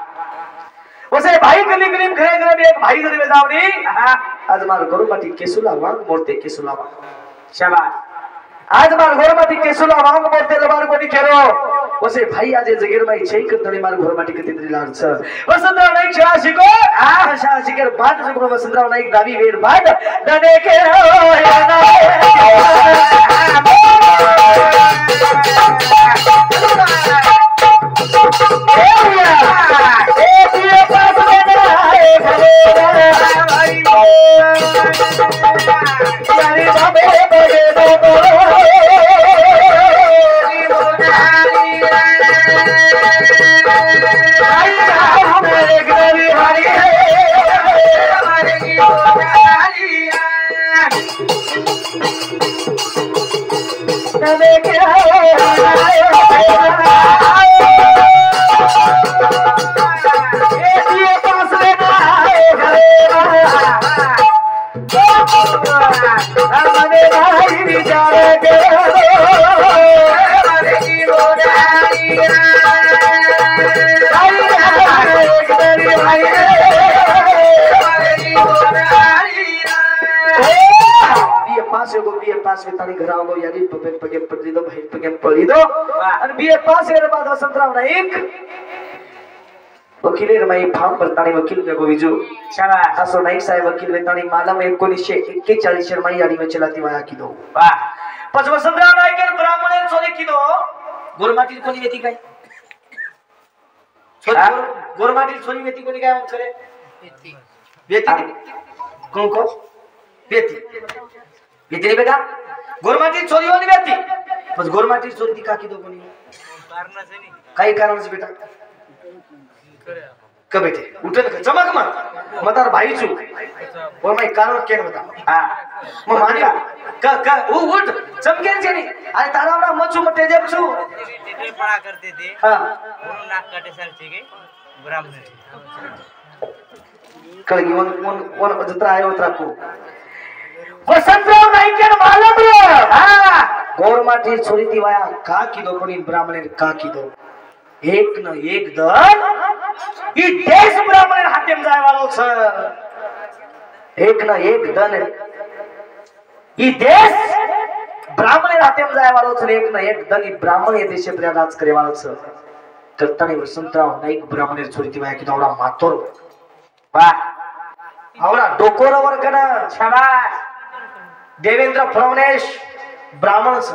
[SPEAKER 1] वैसे भाई गली गली घरे घरे एक भाई गली में जावनी आज मार गोरमाटी केसुला वांग मोरते केसुला वांग शाबाश आज मार गोरमाटी केसुला वांग मोरते लबार कोणी केरो वैसे भाई आज जगीर माई छई करतानी मार गोरमाटी कती तरी लागछ वसंतराव नाईक शाळा शिको शाळा शिकेर बाद जगरो वसंतराव नाईक दावी वेर बाद दने के पास में तारी घर आओ यानी पगे पगे पड़ी दो भाई पगे पड़ी दो और बीए पास रे बाद वसंतराव नाईक वकील रमाई फार्म पर तारी वकील में गोविजू शाबाश असो नाईक साहेब वकील में तारी मालम 1941 रमाई यानी में चलाती वाया की दो वाह पछ वसंतराव नाईक के ब्राह्मण सोने की दो गोरमाटी कोनी वेती काय गोरमाटी सोनी वेती कोनी काय मत करे वेती कोण को वेती वेती बेटा गोरमाटी चोरी होनी बेटी बस गोरमाटी चोरी ती काकी दो कोनी कारण से नहीं काही कारण से बेटा क बेटे उठल का चमक मतार भाई छु और मैं कारण केन बता हां म मानिया क उ उठ चमकेन छे नी अरे तारावडा मचू मटे जेब छु टेटे पड़ा करते थे हां उन नाक काटे साल थी गई ब्राह्मण कलगी वन जत्रा आयो उतरा को वसंतराव नाईक मालम हाँ गोरमाटी छोरी थी वाया का की दो कोनी ब्राह्मण का की दो एक न एक दन ई देश ब्राह्मण हातेम जाय वालो छ एक न एक दन ई देश ब्राह्मण हातेम जाय वालो छ एक न एक दन ई ब्राह्मण ये देश पर राज करे वालो छ करतानी वसंतराव नाईक ब्राह्मण छोरी थी वाया की दौड़ा मातोर वाह आवडा डोकोरावर कना शाबाश देवेंद्र फडणवीस ब्राह्मण छ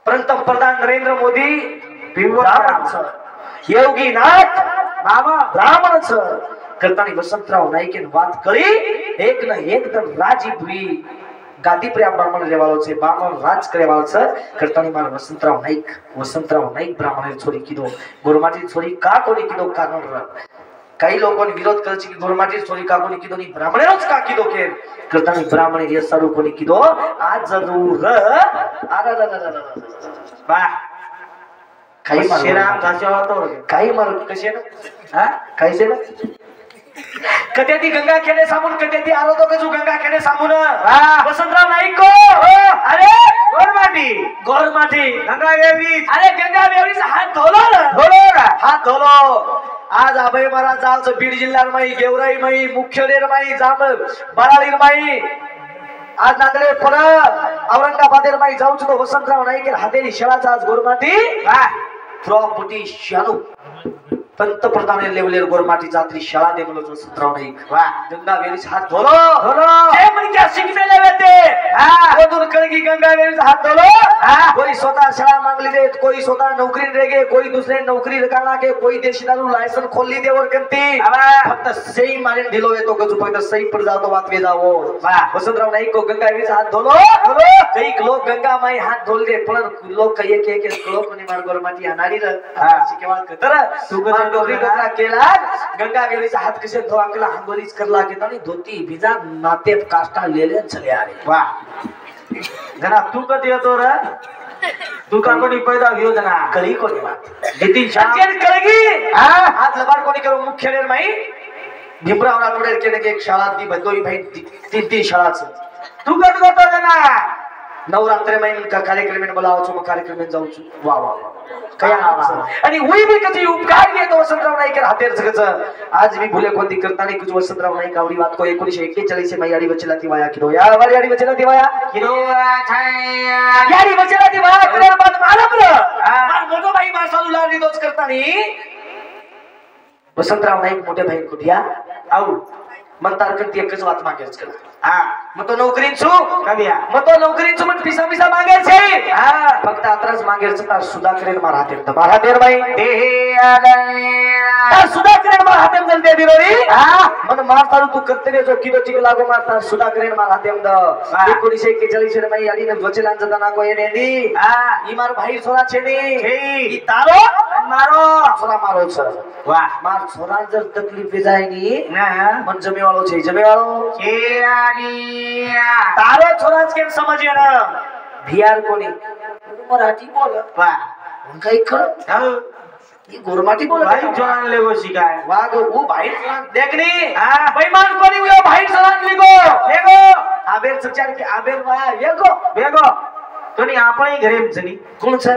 [SPEAKER 1] पंतप्रधान नरेंद्र मोदी ब्राह्मण छ योगीनाथ बाबा ब्राह्मण छ करतानी वसंतराव नाईकेन बात करी एक न एक दम राजीपुरी गादी पर ब्राह्मण रेवालो छे ब्राह्मण राज करेवालो छ करतानी मार वसंतराव नाईक ब्राह्मण छोरी कीधो गोरमाटी छोरी का कोनी कीधो कारण र कई लोगों ने विरोध कर कि गोरमाटी छोरी का कोनी कीधो नी ब्राह्मणोच का कीधो के करतानी ब्राह्मण ये सारू कोनी कीधो आज जरूर वाह काही शेराम घास्या होतो काही मारू कसे ना हां काही से ना कते ती गंगा खेडे सामून कते ती आलो तो कजू गंगा खेडे सामून वसंतराव नाईक को अरे गोरमाटी गंगा वेवरी अरे गंगा वेवरी से हाथ धोलो हाथ धोलो आज अभय महाराज जालच बीड जिल्ह्यार माई गेवराई माई मुख्यडेर माई जाम बळाळीर माई आज नांदळे पर औरंगाबादेर माई जाऊच तो वसंतराव नाईक हातेरी शेळाचा आज गोरमाटी प्रॉपर्टी शालू पंतप्रधान लेवलेर गोरमाटी जात्री शाळा दे बोलो वसंतराव नाईक वाह गंगा वेवरी हाथ धोलो जे मन क्या शिकने लेते वो दूर कळगी गंगा वेवरी हाथ धोलो कोई स्वतः शाळा मांगली दे कोई स्वतः नौकरी रेगे कोई दूसरे नौकरी रकाना के कोई देशीदारू लायसन खोलली दे वर कंती फक्त सही माने दिलो येतो गजू फक्त सही पड जातो वातवे जावो वाह वसंतराव नाईक को गंगा वेवरी हाथ धोलो कई लोग गंगा माई हाथ धोल दे पण लोग कई एक लोग ने मार गोरमाटी अनाडी र शिकेवाळ कतर तू डोकरी डोकरा केला गंगा वेवरीचा हात कसे धोवा केला हंगोलीच करला की तणी धोती भिजा नाते काष्टा लेले चले अरे वाह जना तू कधी येतो रे तू का कोणी पैदा घेऊ जना कळी कोणी बात जिती शांती कळगी आज लबाड कोणी करू मुख्य नेर माई भीमराव राठोड केले की एक शाळा दी बदलोई भाई तीन शाळाच तू कधी होतो जना नवरात्र महिन का कार्यक्रम बोलावचो मग कार्यक्रम जाऊचो वा वा वा काय
[SPEAKER 2] वा.
[SPEAKER 1] आणि उई बी कधी उपकार घेतो वसंतराव नाईक हातेर सगळं आज मी भूले कोणती करताना कुछ वसंतराव नाईक आवडी बात को 1941 में याडी वचला ती वाया किलो या वाली याडी वचला ती वाया
[SPEAKER 2] किलो
[SPEAKER 1] याडी वचला ती वाया करेल बाद मालम मोठो भाई मासालू लावली दोच करताना वसंतराव नाईक मोठे भाई कुठ्या आऊ म्हणतात की एकच वात मागेच करा
[SPEAKER 2] हा
[SPEAKER 1] मग तो नोकरींचू
[SPEAKER 2] कबिया
[SPEAKER 1] मग तो नोकरींचू मग पिसा मागायचे फक्त आत्राच मागेच तर सुधाकरेन मार हातेर तर मार हातेर बाई सुधाकरेन मार हातेम जल दे दिलो रे मन मारतारू तू कर्तव्य जो किलो चिक लागो मारता सुधाकरेन मार हातेम द 1941 મે યાડી ને વચલાન જતા ના કોઈ નેંદી ઈ મારો ભાઈ છોરા છે ને ઈ તારો મારો છોરા મારો છે
[SPEAKER 2] વાહ
[SPEAKER 1] માર છોરા જર તકલીફ જાય ની
[SPEAKER 2] ના
[SPEAKER 1] મન જમેવાળો છે જમેવાળો
[SPEAKER 2] છે
[SPEAKER 1] તારો છોરા કેમ સમજે ને भियार कोणी मराठी बोल
[SPEAKER 2] वाह
[SPEAKER 1] काही कर ये गोरमाटी बोल
[SPEAKER 2] भाई जोरान लेगो शिकाय
[SPEAKER 1] वाग वो भाई देखनी बेईमान कोणी वो भाई सरान लेगो आबेर सचार के आबेर वाया वेगो तोनी आपणी घरे जनी कोण छ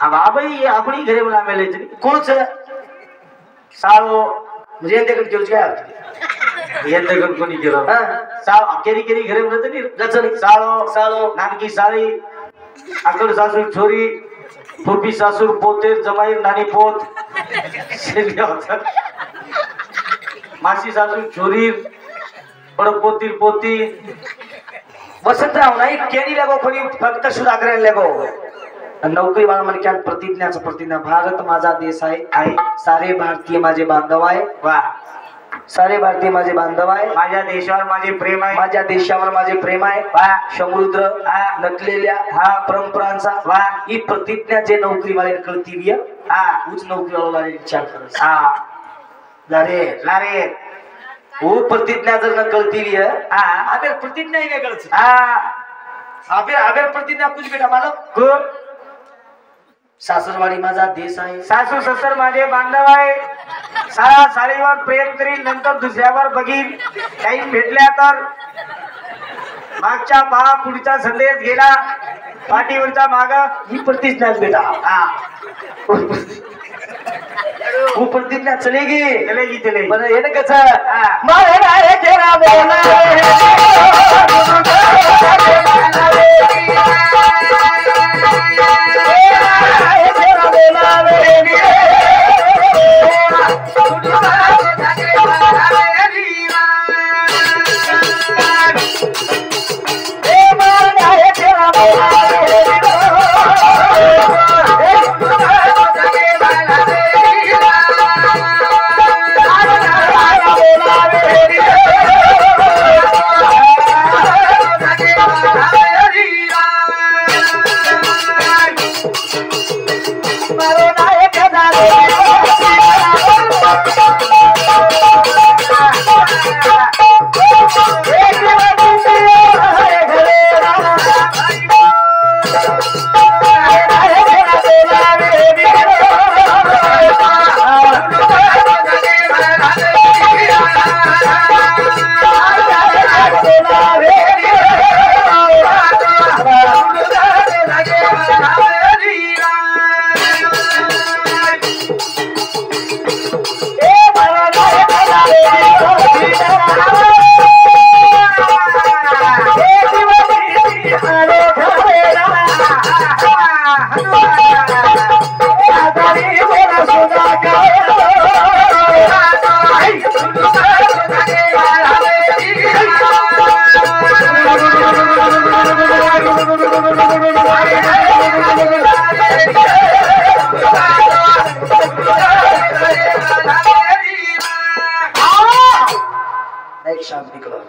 [SPEAKER 1] अब आबई आपणी घरे बोला मेले जनी कोण छ साळो म्हणजे देखत केलच काय
[SPEAKER 2] येंदगन कोणी केलो साळ केरी घरे रजनी
[SPEAKER 1] रजनी साळो
[SPEAKER 2] नानकी साळी आकड सासू छोरी फुफी सासू पोते जमाई नानी पोत मासी सासू छोरी बड़ पोती पोती
[SPEAKER 1] वसंतराव नाईक केनी लगो कोणी फक्त सुधाकरेन लगो नौकरी वाला मन क्या प्रतिज्ञा भारत माझा देश आहे सारे भारतीय माझे बांधव आहे
[SPEAKER 2] वाह
[SPEAKER 1] सारे भारतीय माझे बांधव आहे
[SPEAKER 2] माझ्या देशावर माझे प्रेम आहे
[SPEAKER 1] माझ्या देशावर माझे प्रेम आहे समुद्र नटलेल्या परंपरांचा ही प्रतिज्ञा जे नोकरी वाले कळतीय उच नोकरी वाला विचार करत लारे वो प्रतिज्ञा जर न कळतीय आबेर प्रतिज्ञा ही वेगळच आबेर प्रतिज्ञा कुछ बेटा मालूम सासरवाडी माझा देश आहे
[SPEAKER 2] सासू ससर माझे बांधव आहे साळा साळीवर प्रेम करीन नंतर दुसऱ्यावर बघीन काही भेटल्या तर मागच्या पहा पुढचा संदेश गेला पाठीवरचा माग
[SPEAKER 1] ही प्रतिज्ञा बेटा वो प्रतिज्ञा चलेगी बरं हे ना कसं मारे आहे केरा बोला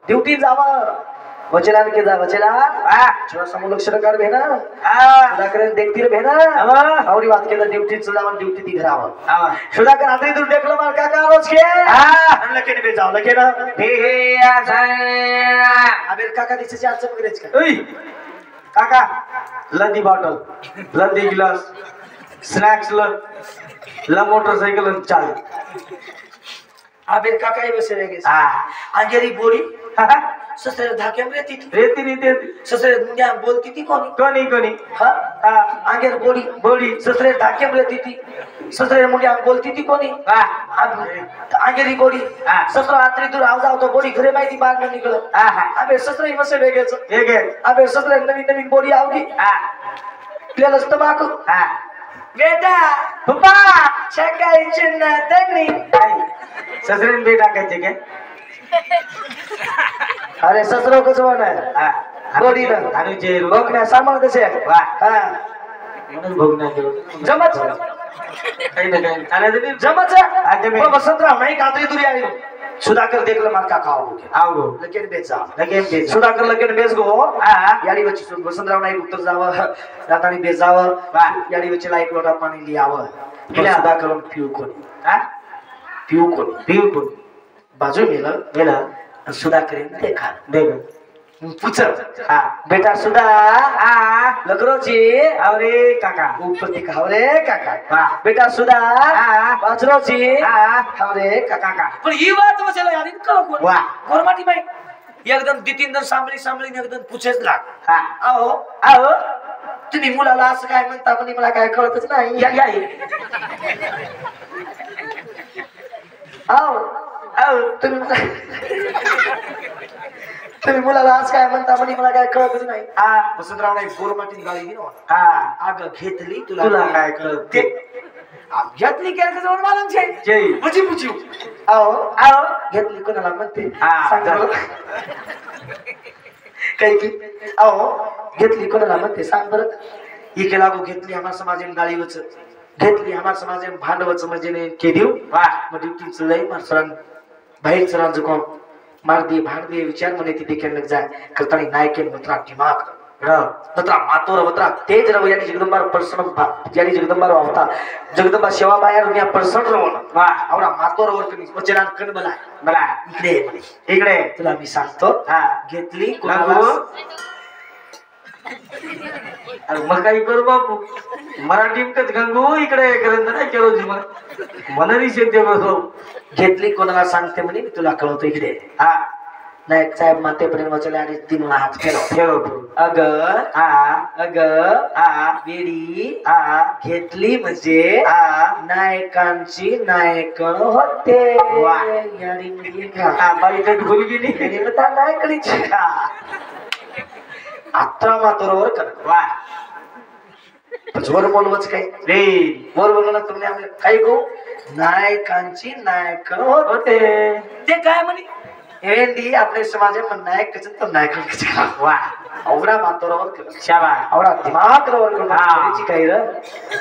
[SPEAKER 1] ड्यूटी जावा वचलान के जा वचला छोरा समूह लक्ष्य कर भेना सुधाकर देखती रे भेना औरी बात के ड्यूटी चलावन ड्यूटी दी घरावा सुधाकर आतरी दूर देखलो मार काका रोज के लके ने जाओ लके ना हे अबेर काका दिसे चार चमक रेच का
[SPEAKER 2] ओय काका लंदी बॉटल लंदी गिलास स्नॅक्स ल मोटरसाइकल चाल
[SPEAKER 1] आबेर काका ही बसे रहेगे अंजेरी बोरी ससरे धाकेम रेती
[SPEAKER 2] रेती
[SPEAKER 1] ससरे मुंड्या बोलती थी
[SPEAKER 2] कोणी
[SPEAKER 1] हाँ आगे बोडी ससरे धाकेम रेती थी ससरे मुंड्या बोलती थी कोणी आगे री बोडी ससरा आत्री दूर आव जाव तो बोडी घरे माहिती बाहेर न निकल अबे ससरे मसे वेगेच अबे ससरे नवीन बोडी आवगी प्लेलस तबाकू बेटा पप्पा चकायचे ना त्यांनी
[SPEAKER 2] ससरे बेटा कहते के
[SPEAKER 1] अरे ससरो कसं होणार बोडी ना
[SPEAKER 2] आणि जे
[SPEAKER 1] बघण्या सामान कसे
[SPEAKER 2] वा
[SPEAKER 1] हा
[SPEAKER 2] म्हणून भोगण्या गेलो
[SPEAKER 1] जमच
[SPEAKER 2] काही ना काही चालायचं
[SPEAKER 1] जमच
[SPEAKER 2] आता मी
[SPEAKER 1] वसंतराव नाही कात्री तुरी आली सुधाकर देखलं मार का खाओ
[SPEAKER 2] आओ
[SPEAKER 1] लगेन बेचा
[SPEAKER 2] बेच
[SPEAKER 1] सुधाकर लगेन बेच गो
[SPEAKER 2] हा
[SPEAKER 1] याडी वच्ची वसंतराव नाही उत्तर जावं रातानी बेच जावं याडी वच्चीला एक लोटा पाणी लियावं सुधाकर पिऊ कोणी
[SPEAKER 2] हा
[SPEAKER 1] पिऊ कोणी बाजू मेलं सुधाकर देखा पूछ
[SPEAKER 2] हा
[SPEAKER 1] बेटा सुधा लकरोची
[SPEAKER 2] अरे काका
[SPEAKER 1] ऊपर दिखाओ रे काका
[SPEAKER 2] वाह
[SPEAKER 1] बेटा सुधा बाजरोची
[SPEAKER 2] अरे काका
[SPEAKER 1] पण ही बात वसेला यार इनका कोण
[SPEAKER 2] वाह
[SPEAKER 1] गोरमाटी बाई एकदम तीन जण सांभळी एकदम पुछेच लाग
[SPEAKER 2] हा
[SPEAKER 1] आओ तुम्ही मुलाला असं काय म्हणता म्हणे मला काय कळतच नाही या आओ तुम्ही मुलाला आज काय म्हणता म्हणे मला काय कळतच नाही वसंतराव नाही गोरमाटीन गाळी दिली अग घेतली तुला
[SPEAKER 2] काय कळत
[SPEAKER 1] घेतली काय जवळ मालूम छे बुझी आओ घेतली कोणाला म्हणते सांग काही की आओ घेतली कोणाला म्हणते सांग बरं इके लागू घेतली आम्हा समाजेन गाळीवच घेतली आम्हा समाजेन भांडवच म्हणजे के देऊ मग ड्युटीच लय मारसरान बाहेर सरांचं कोण मार दे भांड दे विचार म्हणे ती देखील लग जाय करताना नायके मत्रा दिमाग मत्रा मातोर मत्रा तेज रव यानी जगदंबार पर्सन यानी जगदंबार होता जगदंबा सेवा बाहेर दुनिया पर्सन रवण आवडा मातोर वर कमी वचनान कण मला इकडे तुला मी सांगतो घेतली कोणाला
[SPEAKER 2] अरे मग काही करू बापू मराठी गंगू इकडे ग्रंथ नाही केलो मनरी शेते बसो
[SPEAKER 1] घेतली कोणाला सांगते म्हणे मी तुला कळवतो इकडे नायक साहेब मातेपर्यंत वाचले आणि ती मला हात ठेवतो अग बेडी घेतली म्हणजे नायकांची नायकण होते
[SPEAKER 2] बाई तर भूल गेली
[SPEAKER 1] नायकडीची आता मातोरवर कर
[SPEAKER 2] वा
[SPEAKER 1] जोर बोलवच काय
[SPEAKER 2] रे
[SPEAKER 1] वर बोलवलं तुम्ही काही गो नायकांची नायकण होते ते काय म्हणे एवढी आपले समाज नायक कच तर नायकांची
[SPEAKER 2] वा
[SPEAKER 1] आवडा मातोरावर कर
[SPEAKER 2] शाबा
[SPEAKER 1] आवडा दिमागवर कर काही र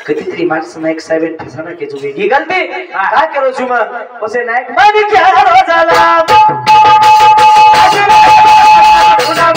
[SPEAKER 1] कधीतरी माणसं नायक साहेब फसना के जो वेगळी गलती काय करो जुम उसे नायक माने क्या हो झाला पुन्हा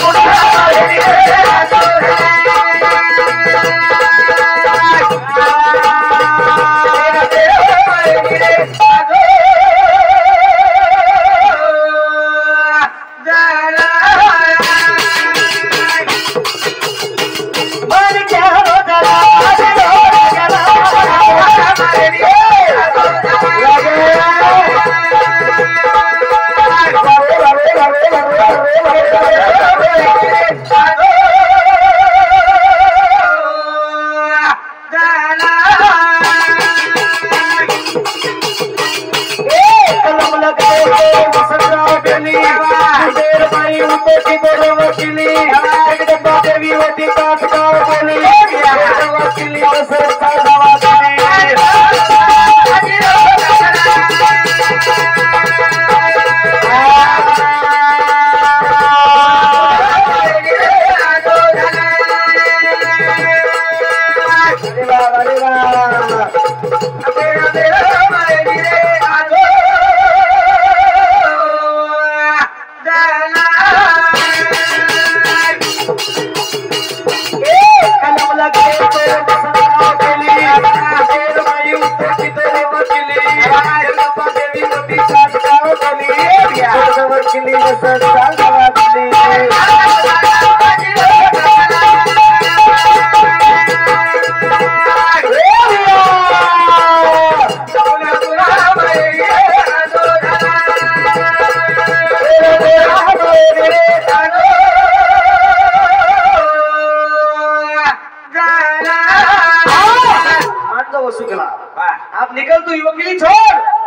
[SPEAKER 1] निकल तू वकीली छोड़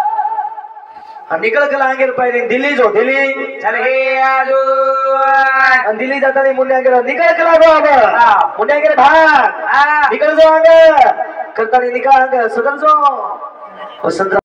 [SPEAKER 1] निकल के लांगे पहले दिल्ली जो दिल्ली
[SPEAKER 2] चल हे आजू
[SPEAKER 1] दिल्ली जाता नहीं मुन्ने आगे निकल के लागो अब मुन्ने आगे भाग निकल जो आगे करता नहीं निकल आगे सदर जो